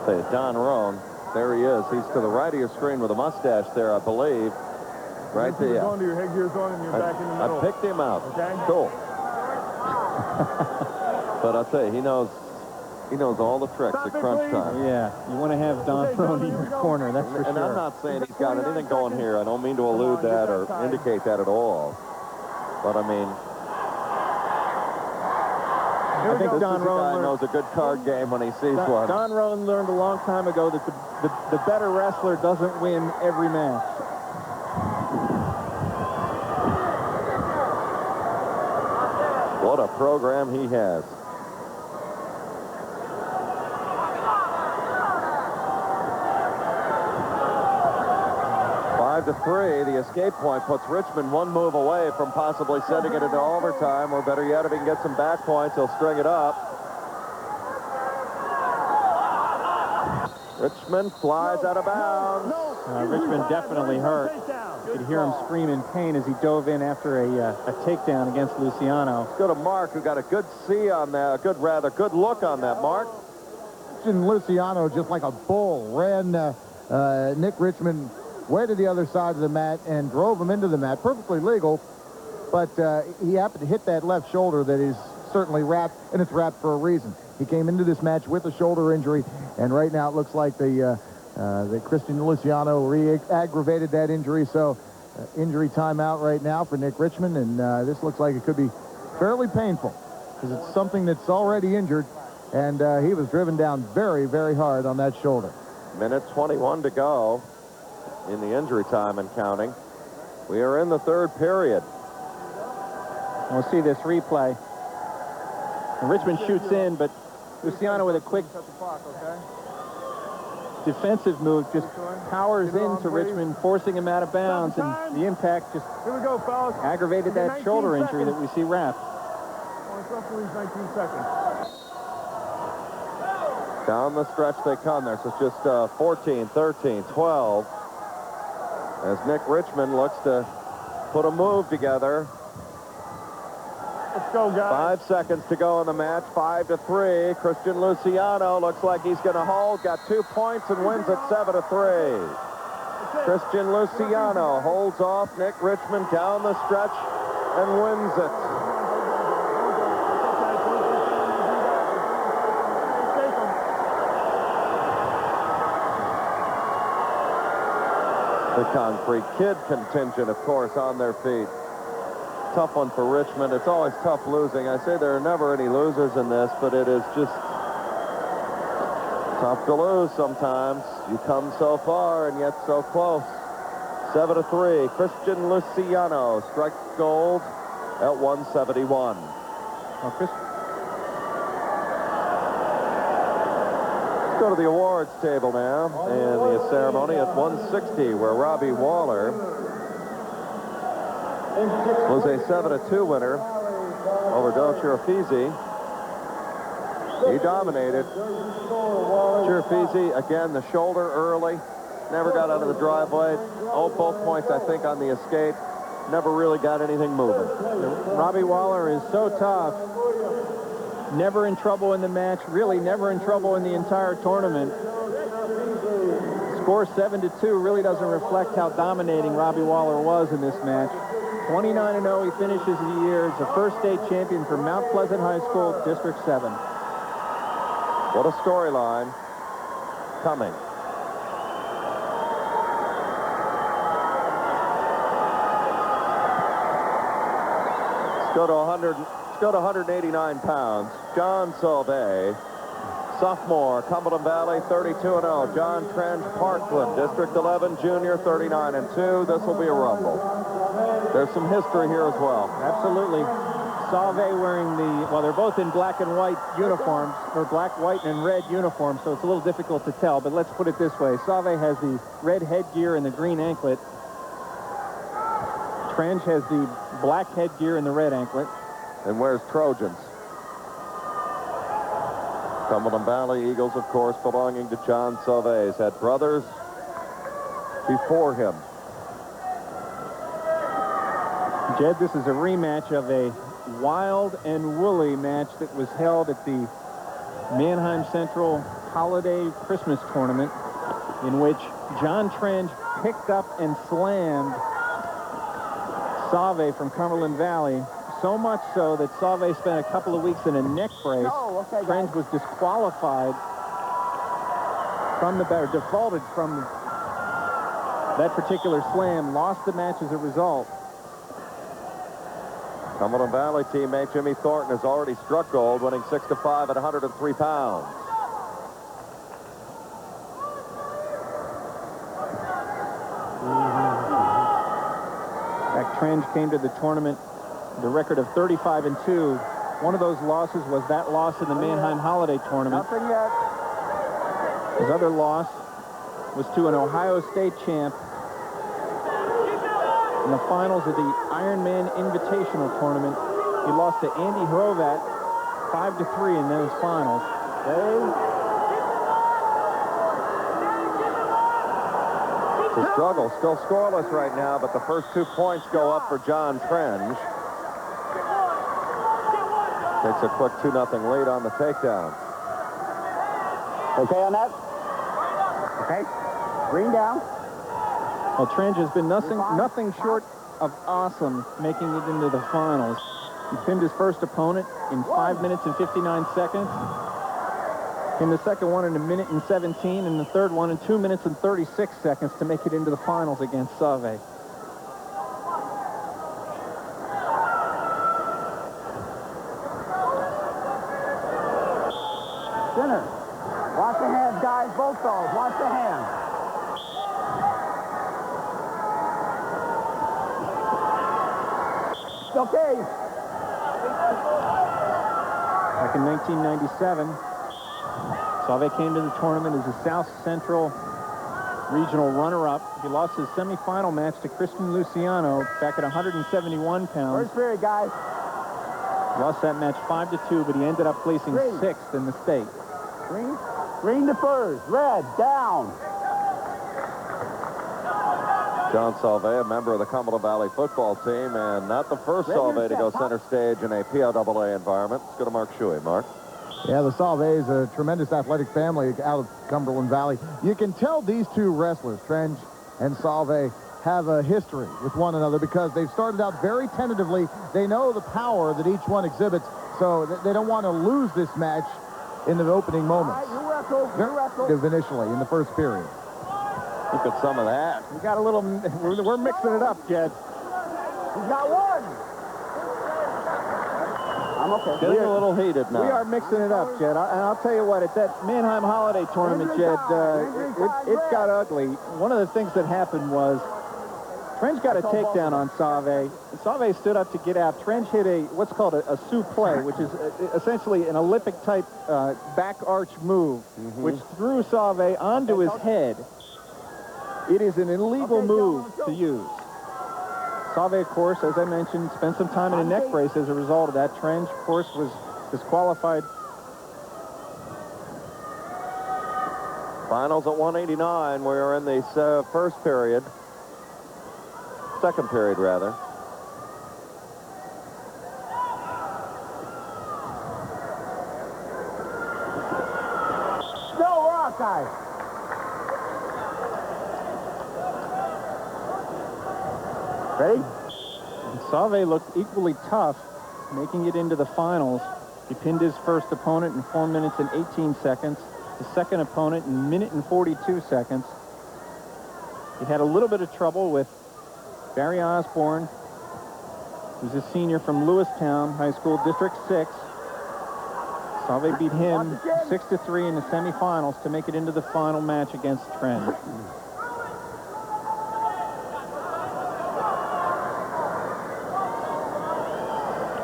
Say, Don Roan, there he is. He's to the right of your screen with a mustache there, I believe. Right there. Going to your headgear's on and you're back in the middle. I picked him out. Okay. Cool. But I'll tell you, he knows all the tricks at crunch time. Yeah, you want to have Don Roan in your corner, that's for sure. And I'm not saying he's got anything going here. I don't mean to allude that or indicate that at all. But I mean, I think Don Roan knows a good card game when he sees one. Don Roan learned a long time ago that the better wrestler doesn't win every match. What a program he has. To 3, the escape point puts Richmond 1 move away from possibly sending it into overtime, or better yet, if he can get some back points, he'll string it up. Richmond flies out of bounds. Richmond definitely hurt. You could hear him scream in pain as he dove in after a takedown against Luciano. Let's go to Mark, who got a good see on that, good look on that, Mark. Christian Luciano, just like a bull, ran Nick Richmond way to the other side of the mat and drove him into the mat. Perfectly legal, but he happened to hit that left shoulder that is certainly wrapped, and it's wrapped for a reason. He came into this match with a shoulder injury, and right now it looks like the Christian Luciano re-aggravated that injury, so injury timeout right now for Nick Richmond, and this looks like it could be fairly painful because it's something that's already injured, and he was driven down very, very hard on that shoulder. Minute 21 to go in the injury time and counting. We are in the third period. We'll see this replay. And Richmond shoots in, but Luciano with a quick defensive move just powers into Richmond, forcing him out of bounds, and the impact just aggravated that shoulder injury that we see wrapped. Down the stretch they come there, so it's just 14, 13, 12. As Nick Richmond looks to put a move together. Let's go, guys. 5 seconds to go in the match, 5-3. Christian Luciano looks like he's going to hold, got 2 points and wins at 7-3. Christian Luciano holds off Nick Richmond down the stretch and wins it. The Concrete Kid contingent, of course, on their feet. Tough one for Richmond. It's always tough losing. I say there are never any losers in this, but it is just tough to lose sometimes. You come so far and yet so close. 7-3. Christian Luciano strikes gold at 171. Well, Go to the awards table now, and the ceremony at 160, where Robbie Waller was a 7-2 winner over Chirafisi. He dominated. Chirafisi, again, the shoulder early, never got out of the driveway. Oh, both points, I think, on the escape. Never really got anything moving. Robbie Waller is so tough. Never in trouble in the match, really never in trouble in the entire tournament. Score 7-2 really doesn't reflect how dominating Robbie Waller was in this match. 29-0, he finishes the year as the first state champion for Mount Pleasant High School, District 7. What a storyline coming. Let's go to 189 pounds. John Sauvé, sophomore, Cumberland Valley, 32-0. John Trench, Parkland, District 11, junior, 39-2. This will be a rumble. There's some history here as well. Absolutely. Sauvé wearing well, they're both in black and white uniforms, or black, white, and red uniforms, so it's a little difficult to tell, but let's put it this way. Sauvé has the red headgear and the green anklet. Trench has the black headgear and the red anklet. And where's Trojans? Cumberland Valley Eagles, of course, belonging to John Sauvé, had brothers before him. Jed, this is a rematch of a wild and woolly match that was held at the Manheim Central Holiday Christmas Tournament, in which John Trench picked up and slammed Sauvé from Cumberland Valley. So much so that Sauvé spent a couple of weeks in a neck brace. Trench was disqualified from the or defaulted from that particular slam, lost the match as a result. Cumberland Valley teammate Jimmy Thornton has already struck gold, winning 6-5 at 103 pounds. Jack Trench came to the tournament the record of 35-2. One of those losses was that loss in the Manheim Holiday Tournament. Nothing yet. His other loss was to an Ohio State champ in the finals of the Ironman Invitational Tournament. He lost to Andy Hrovat 5-3 in those finals. It's a struggle, still scoreless right now, but the first 2 points go up for John Trench. Takes a quick 2-0 lead on the takedown. Okay on that? Okay. Green down. Well, Trench has been nothing short of awesome making it into the finals. He pinned his first opponent in 5 minutes and 59 seconds. Pinned the second one in 1 minute and 17, and the third one in 2 minutes and 36 seconds to make it into the finals against Sauvé. Center. Watch the hands, guys. Both those. Watch the hands. Okay. Back in 1997, Sauvé came to the tournament as a South Central regional runner-up. He lost his semifinal match to Christian Luciano back at 171 pounds. First period, guys. Lost that match 5-2, but he ended up placing 6th in the state. Green to first. Red, down. John Sauvé, a member of the Cumberland Valley football team, and not the first Sauvé to go center stage in a PIAA environment. Let's go to Mark Shuey. Mark? Yeah, the Sauvé is a tremendous athletic family out of Cumberland Valley. You can tell these two wrestlers, Trench and Sauvé, have a history with one another because they've started out very tentatively. They know the power that each one exhibits, so they don't want to lose this match in the opening moments. All right, you wrestle. Initially, in the first period. Look at some of that. We got a little, we're mixing it up, Jed. He's got one. I'm okay. Getting a little heated now. We are mixing it up, Jed. And I'll tell you what, at that Mannheim Holiday Tournament, Jed, it got ugly. One of the things that happened was Trench got a takedown on Sauvé. Sauvé stood up to get out. Trench hit what's called a souffle, which is essentially an Olympic-type back arch move, which threw Sauvé onto his head. It is an illegal move to use. Sauvé, of course, as I mentioned, spent some time in a neck brace as a result of that. Trench, of course, was disqualified. Finals at 189. We are in the first period. Second period, rather. Still rock, guys. Ready? Sauvé looked equally tough, making it into the finals. He pinned his first opponent in 4 minutes and 18 seconds. The second opponent in 1 minute and 42 seconds. He had a little bit of trouble with Barry Osborne, who's a senior from Lewistown High School, District 6. Sauvé beat him 6-3 in the semifinals to make it into the final match against Trench.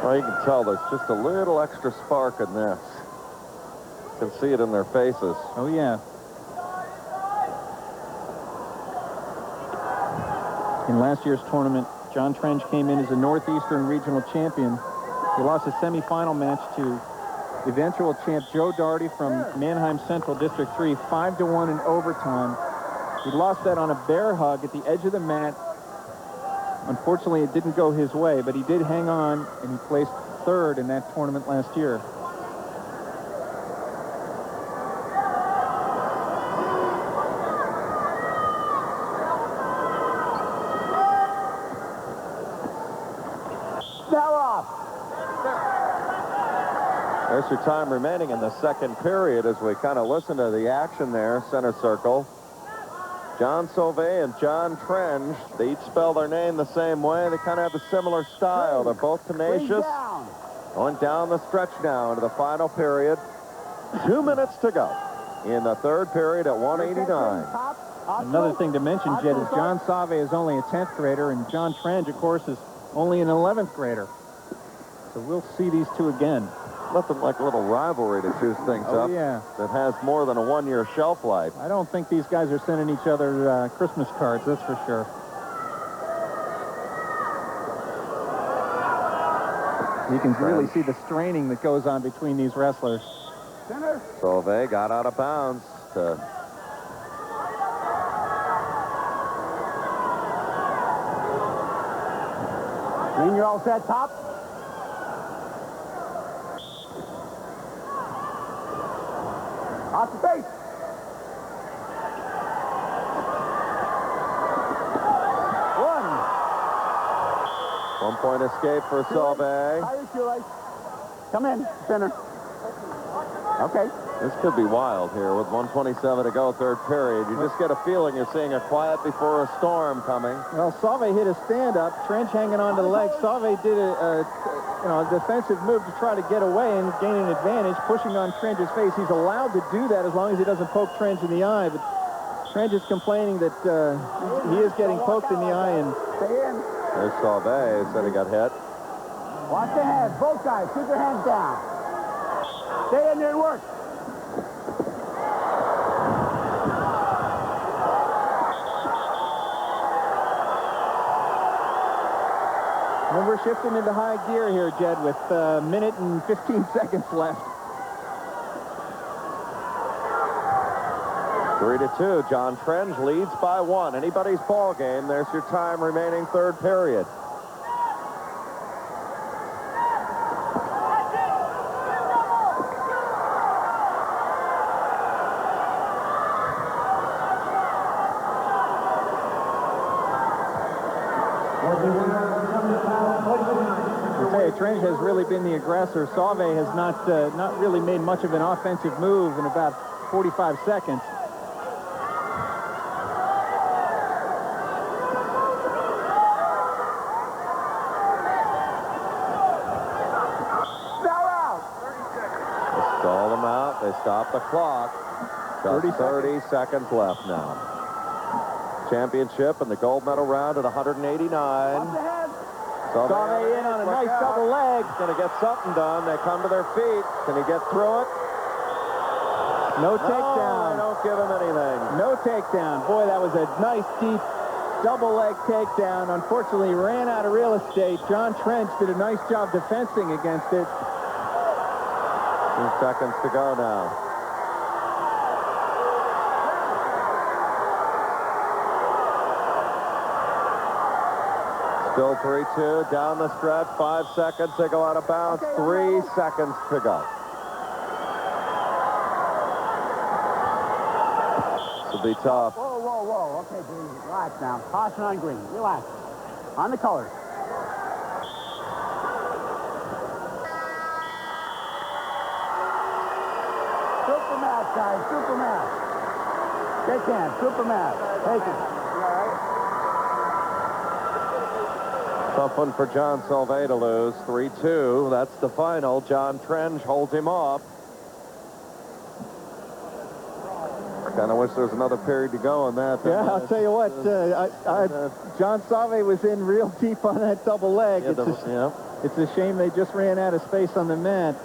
Well, you can tell there's just a little extra spark in this. You can see it in their faces. Oh, yeah. In last year's tournament, John Trench came in as a Northeastern regional champion. He lost his semifinal match to eventual champ Joe Daugherty from Mannheim Central District 3, 5-1 in overtime. He lost that on a bear hug at the edge of the mat. Unfortunately, it didn't go his way, but he did hang on, and he placed third in that tournament last year. There's your time remaining in the second period as we kind of listen to the action there, center circle. John Sauvé and John Trench, they each spell their name the same way. They kind of have a similar style. They're both tenacious. Going down the stretch now into the final period. 2 minutes to go in the third period at 189. Another thing to mention, Jed, is John Sauvé is only a 10th grader, and John Trench, of course, is only an 11th grader. So we'll see these two again. Nothing like a little rivalry to juice things up. Yeah. That has more than a one-year shelf life. I don't think these guys are sending each other Christmas cards, that's for sure. You can really see the straining that goes on between these wrestlers. Sauvé got out of bounds to... Green, you're all set, top. Off the face. 1-point escape for Sauve. Tie your shoelace. Come in, center. Okay. This could be wild here with 1:27 to go, third period. You just get a feeling you're seeing a quiet before a storm coming. Well, Sauve hit a stand-up. Trench hanging on to the leg. Sauve did a defensive move to try to get away and gain an advantage, pushing on Trench's face. He's allowed to do that as long as he doesn't poke Trench in the eye. But Trench is complaining that he is getting poked in the eye. And Stay in. There's Sauve. Said he got hit. Watch the hands. Both guys. Keep your hands down. Stay in there and work. And we're shifting into high gear here, Jed, with a minute and 15 seconds left. 3-2. John Trench leads by 1. Anybody's ball game. There's your time remaining, third period. Trench has really been the aggressor. Sauve has not really made much of an offensive move in about 45 seconds. They stall them out. They stop the clock. Just 30 seconds left now. Championship and the gold medal round at 189. Sauve in on a nice double leg. Going to get something done. They come to their feet. Can he get through it? No takedown. Don't give him anything. No takedown. Boy, that was a nice, deep, double leg takedown. Unfortunately, ran out of real estate. John Trench did a nice job defending against it. 2 seconds to go now. Still 3-2, down the stretch, 5 seconds, they go out of bounds, 3 seconds to go. This will be tough. Whoa, whoa, whoa. Okay, Green, relax now. Caution on green. Relax. On the colors. Super match, guys. Super match. Shake hands. Super match. Take it. Tough one for John Sauve to lose. 3-2. That's the final. John Trench holds him off. Kind of wish there was another period to go on that. Yeah, I'll tell you what. John Sauve was in real deep on that double leg. Yeah, It's a shame they just ran out of space on the mat.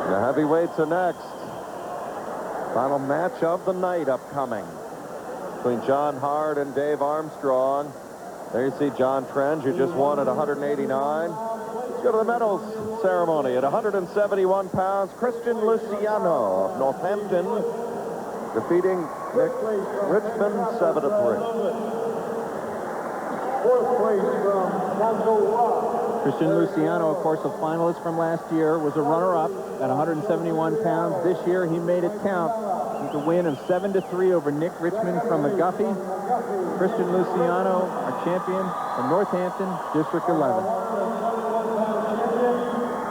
The heavyweights are next. Final match of the night upcoming between John Hart and Dave Armstrong. There you see John Trench, who just won at 189. Let's go to the medals ceremony. At 171 pounds, Christian Luciano of Northampton defeating Nick Richmond 7-3. Fourth place from Mongolia. Christian Luciano, of course, a finalist from last year, was a runner-up at 171 pounds. This year, he made it count with a win of 7-3 over Nick Richmond from McGuffey. Christian Luciano, our champion from Northampton, District 11.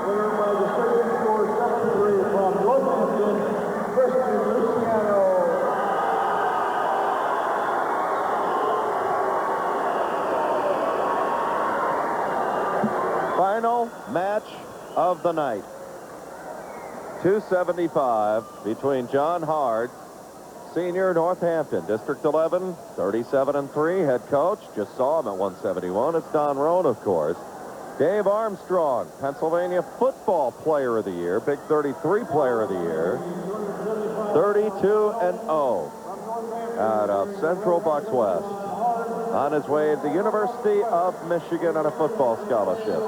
Winner by decision score 7-3 from Northampton, Christian Luciano. Final match of the night. 275 between John Hart, senior, Northampton, District 11, 37-3, head coach. Just saw him at 171. It's Don Rohn, of course. Dave Armstrong, Pennsylvania Football Player of the Year, Big 33 Player of the Year, 32-0 out of Central Bucks West. On his way to the University of Michigan on a football scholarship.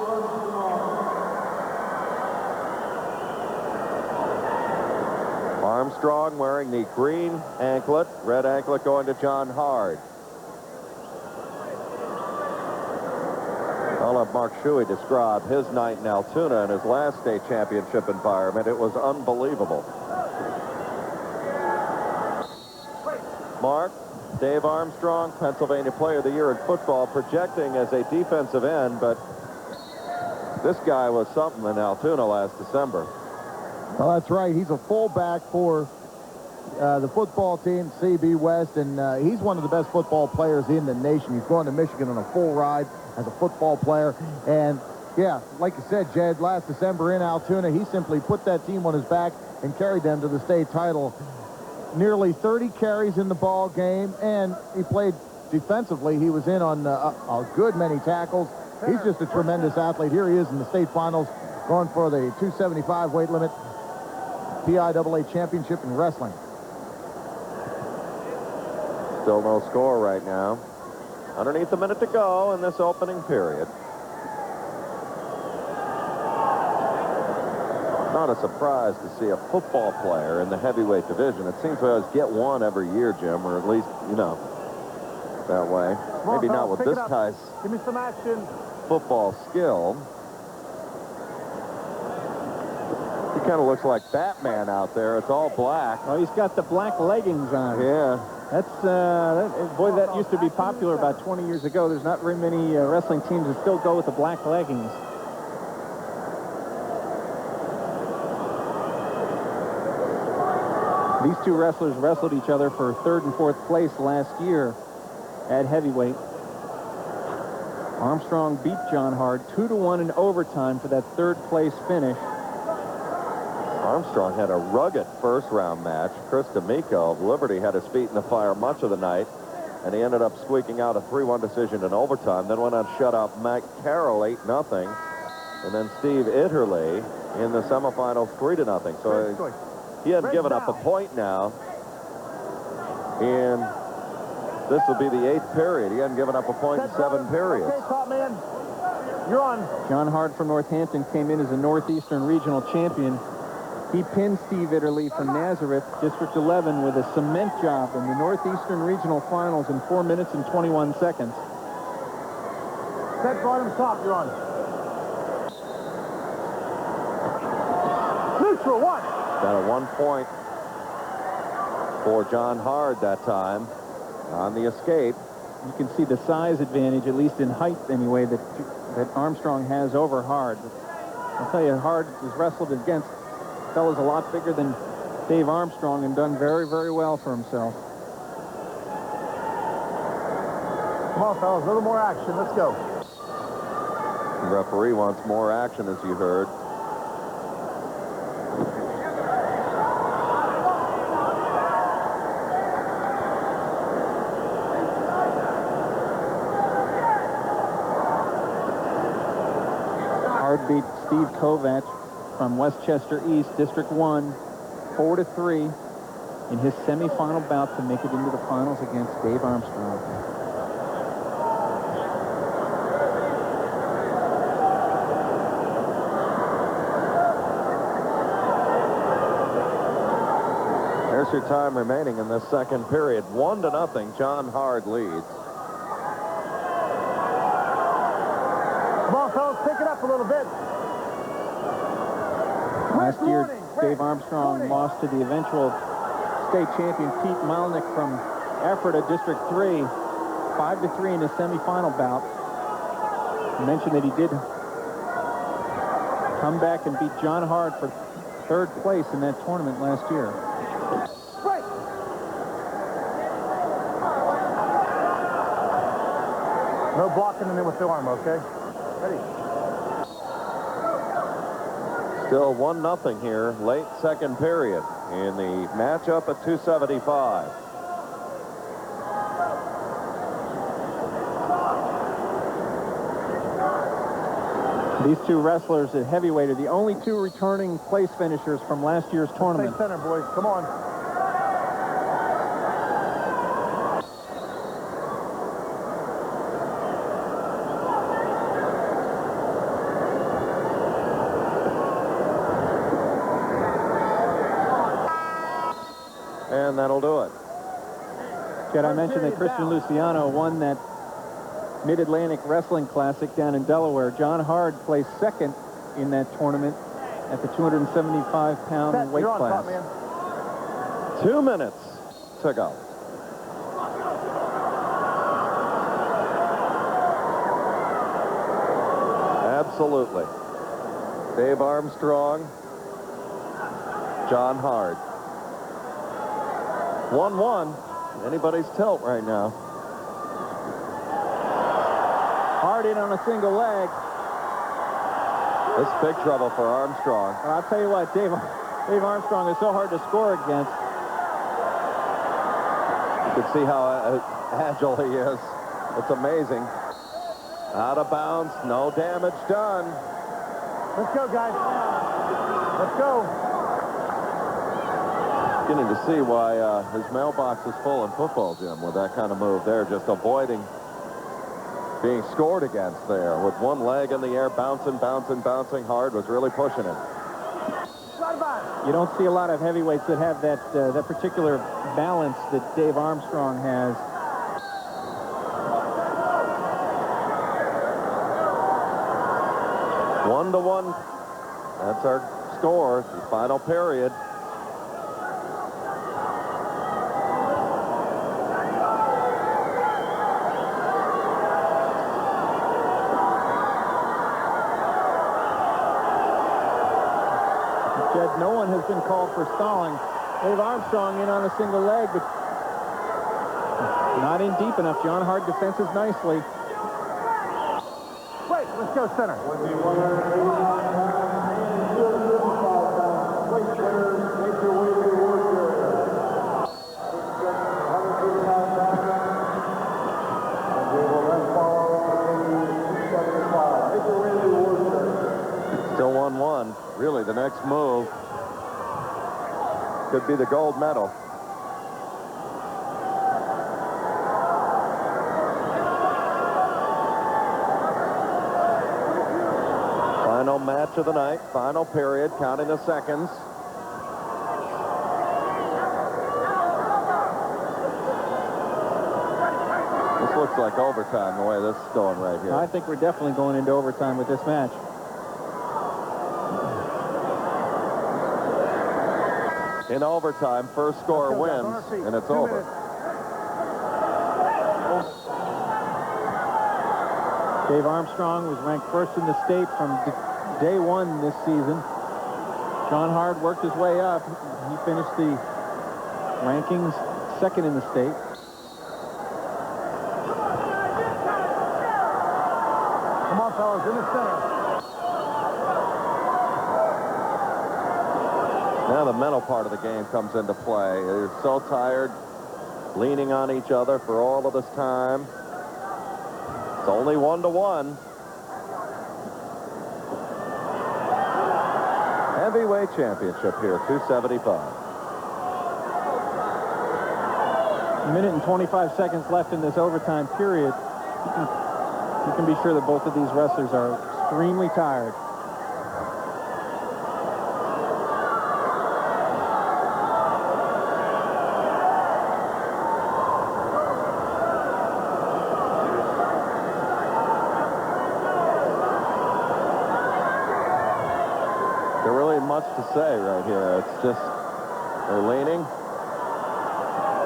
Armstrong wearing the green anklet, red anklet going to John Hart. I'll have Mark Shuey describe his night in Altoona in his last state championship environment. It was unbelievable. Mark? Dave Armstrong, Pennsylvania Player of the Year in football, projecting as a defensive end, but this guy was something in Altoona last December. Well, that's right. He's a fullback for the football team, CB West, and he's one of the best football players in the nation. He's going to Michigan on a full ride as a football player. And, yeah, like you said, Jed, last December in Altoona, he simply put that team on his back and carried them to the state title. Nearly 30 carries in the ball game, and he played defensively. He was in on a good many tackles. He's just a tremendous athlete. Here he is in the state finals, going for the 275 weight limit, PIAA championship in wrestling. Still no score right now. Underneath a minute to go in this opening period. Not a surprise to see a football player in the heavyweight division. It seems we always get one every year, Jim, or at least, you know, that way. Maybe not with this guy's Give me some action. football skill. He kind of looks like Batman out there. It's all black. Oh, he's got the black leggings on. Yeah. That's, boy, that used to be popular about 20 years ago. There's not very many wrestling teams that still go with the black leggings. These two wrestlers wrestled each other for 3rd and 4th place last year at heavyweight. Armstrong beat John Hard 2-1 in overtime for that 3rd place finish. Armstrong had a rugged first-round match. Chris D'Amico of Liberty had his feet in the fire much of the night, and he ended up squeaking out a 3-1 decision in overtime, then went on to shut out Mike Carroll 8-0, and then Steve Itterly in the semifinals 3-0. So he hadn't given up a point now, and this will be the 8th period. He hadn't given up a point in 7 periods. Okay, top man. You're on. John Hard from Northampton came in as a Northeastern Regional Champion. He pinned Steve Itterly from Nazareth, District 11, with a cement job in the Northeastern Regional Finals in 4 minutes and 21 seconds. Set bottom top. You're on. Neutral, 1. Got a 1 point for John Hard that time on the escape. You can see the size advantage, at least in height anyway, that Armstrong has over Hard. I'll tell you, Hard has wrestled against fellas a lot bigger than Dave Armstrong and done very, very well for himself. Come on, fellas, a little more action. Let's go. The referee wants more action, as you heard. Hard beat Steve Kovac from Westchester East, District 1, 4-3 in his semifinal bout to make it into the finals against Dave Armstrong. There's your time remaining in this 2nd period. 1-0, John Hard leads. Come on, fellas, pick it up a little bit. Last year, Dave Armstrong lost to the eventual state champion Pete Malnick from Ephrata, District 3, 5-3 in his semifinal bout. I mentioned that he did come back and beat John Hard for 3rd place in that tournament last year. Right. No blocking in there with the arm, okay? Ready. Still 1-0 here, late 2nd period in the matchup at 275. These two wrestlers at heavyweight are the only 2 returning place finishers from last year's tournament. Stay center, boys. Come on. And that'll do it. Jed, I mentioned that Christian Luciano won that Mid-Atlantic Wrestling Classic down in Delaware. John Hard placed 2nd in that tournament at the 275-pound weight class. 2 minutes to go. Absolutely. Dave Armstrong, John Hard. 1-1. Anybody's tilt right now. Hard in on a single leg. This is big trouble for Armstrong. Well, I'll tell you what, Dave Armstrong is so hard to score against. You can see how agile he is. It's amazing. Out of bounds, no damage done. Let's go, guys. Let's go. Beginning to see why his mailbox is full in football, Jim, with that kind of move there, just avoiding being scored against there. With one leg in the air, bouncing hard, was really pushing it. You don't see a lot of heavyweights that have that particular balance that Dave Armstrong has. One to one. That's our score. The final period. Jed, no one has been called for stalling. Dave Armstrong in on a single leg, but not in deep enough. John Hard defenses nicely. Wait, let's go center. Still 1-1. Really, the next move could be the gold medal. Final match of the night, final period, counting the seconds. This looks like overtime the way this is going right here. I think we're definitely going into overtime with this match. In overtime, first score wins, and it's over. Dave Armstrong was ranked first in the state from day one this season. John Hard worked his way up. He finished the rankings second in the state. Come on, fellas, in the center. Now the mental part of the game comes into play. They're so tired, leaning on each other for all of this time. It's only 1-1. Heavyweight championship here, 275. A minute and 25 seconds left in this overtime period. You can be sure that both of these wrestlers are extremely tired. To say right here. It's just they're leaning.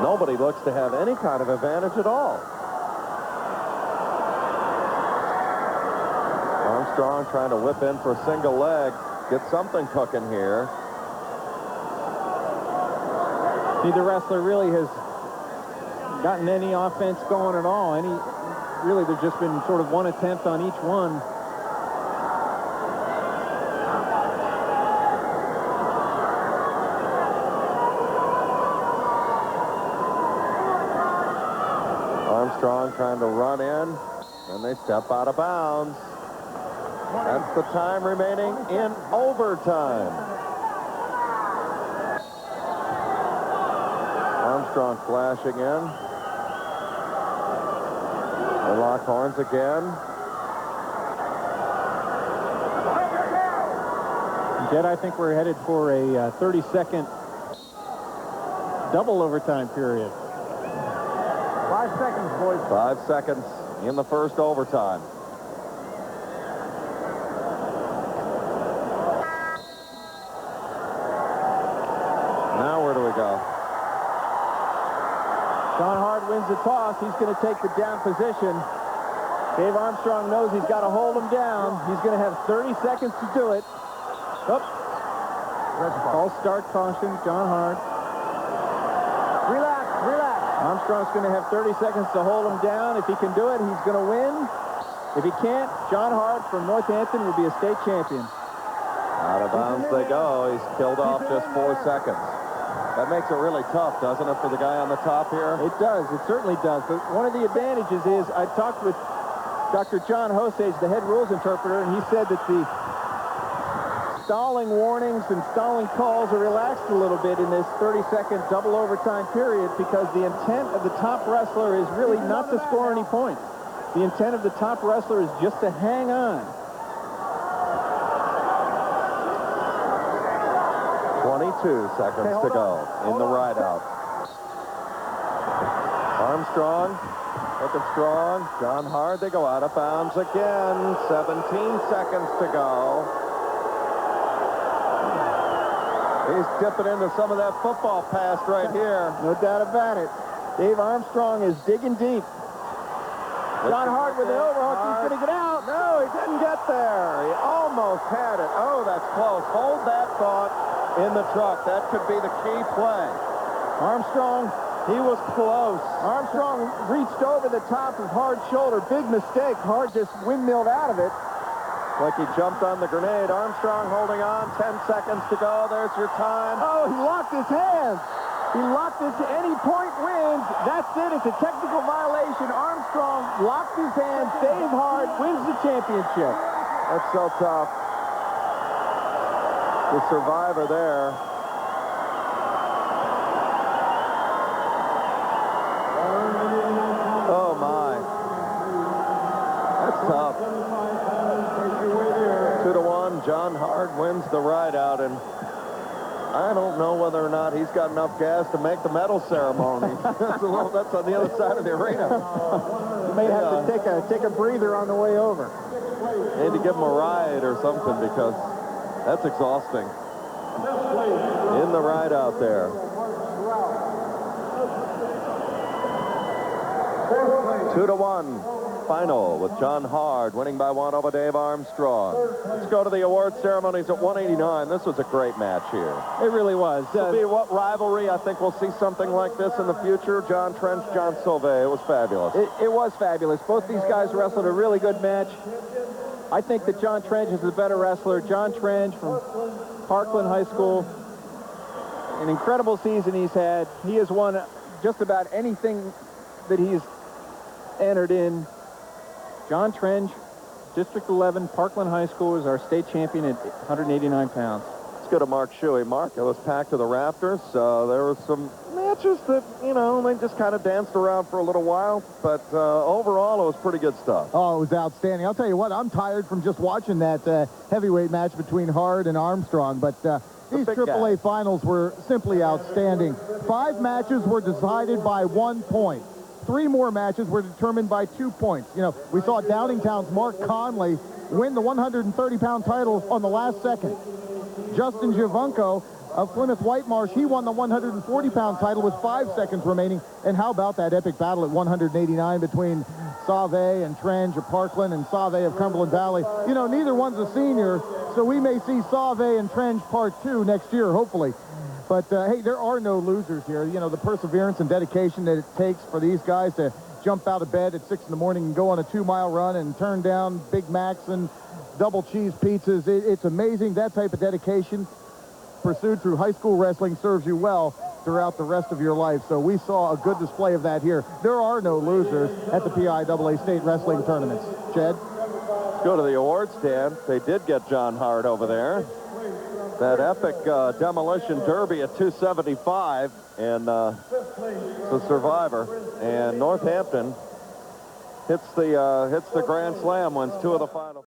Nobody looks to have any kind of advantage at all. Armstrong trying to whip in for a single leg, get something cooking here. Neither wrestler really has gotten any offense going at all. Really, there's just been sort of one attempt on each one. Armstrong trying to run in, and they step out of bounds. That's the time remaining in overtime. Armstrong flashing in. They lock horns again. Jed, I think we're headed for a 30-second double overtime period. 5 seconds, boys. 5 seconds in the first overtime. Now where do we go? John Hard wins the toss. He's going to take the down position. Dave Armstrong knows he's got to hold him down. He's going to have 30 seconds to do it. False start caution, John Hart. Relax, relax. Armstrong's going to have 30 seconds to hold him down. If he can do it, he's going to win. If he can't, John Hart from Northampton will be a state champion. Out of bounds they go. He's killed off just 4 seconds. That makes it really tough, doesn't it, for the guy on the top here? It does. It certainly does. But one of the advantages is I talked with Dr. John Hosage, the head rules interpreter, and he said that the stalling warnings and stalling calls are relaxed a little bit in this 30-second double overtime period because the intent of the top wrestler is really not to score any points. The intent of the top wrestler is just to hang on. 22 seconds to go in the rideout. Armstrong, looking strong. John Hart, they go out of bounds again. 17 seconds to go. He's dipping into some of that football pass right here. No doubt about it. Dave Armstrong is digging deep. John Hart with an overhook. He's going to get out. No, he didn't get there. He almost had it. Oh, that's close. Hold that thought in the truck. That could be the key play. Armstrong, he was close. Armstrong reached over the top of Hart's shoulder. Big mistake. Hart just windmilled out of it. Like he jumped on the grenade. Armstrong holding on. 10 seconds to go. There's your time. Oh, he locked his hands. He locked it to any point wins. That's it. It's a technical violation. Armstrong locked his hands. Dave Hart wins the championship. That's so tough. The survivor there. Oh, my. That's tough. 2-1. John Hart wins the rideout, and I don't know whether or not he's got enough gas to make the medal ceremony. That's on the other side of the arena. You may have to take a breather on the way over. Need to give him a ride or something because that's exhausting. In the ride out there. 2-1 final with John Hart winning by 1 over Dave Armstrong. Let's go to the award ceremonies at 189. This was a great match here. It really was. What rivalry? I think we'll see something like this in the future. John Trench, John Sauvé. It was fabulous. It was fabulous. Both these guys wrestled a really good match. I think that John Trench is the better wrestler. John Trench from Parkland High School. An incredible season he's had. He has won just about anything that he's entered in. John Trench, District 11, Parkland High School, is our state champion at 189 pounds. Let's go to Mark Shuey. Mark, it was packed to the rafters. There were some matches that, you know, they just kind of danced around for a little while. But overall, it was pretty good stuff. Oh, it was outstanding. I'll tell you what, I'm tired from just watching that heavyweight match between Hart and Armstrong. But these AAA finals were simply outstanding. 5 matches were decided by 1 point. 3 more matches were determined by 2 points. You know, we saw Downingtown's Mark Conley win the 130-pound title on the last second. Justin Javunko of Plymouth Whitemarsh, he won the 140-pound title with 5 seconds remaining. And how about that epic battle at 189 between Sauvé and Trench of Parkland and Sauvé of Cumberland Valley? You know, neither one's a senior, so we may see Sauvé and Trench Part 2 next year, hopefully. But, hey, there are no losers here. You know, the perseverance and dedication that it takes for these guys to jump out of bed at 6 in the morning and go on a 2-mile run and turn down Big Macs and double cheese pizzas. It's amazing. That type of dedication pursued through high school wrestling serves you well throughout the rest of your life. So we saw a good display of that here. There are no losers at the PIAA state wrestling tournaments. Chad? Let's go to the awards stand. They did get John Hart over there. That epic demolition derby at 275, and the survivor. And Northampton hits the grand slam, wins 2 of the final.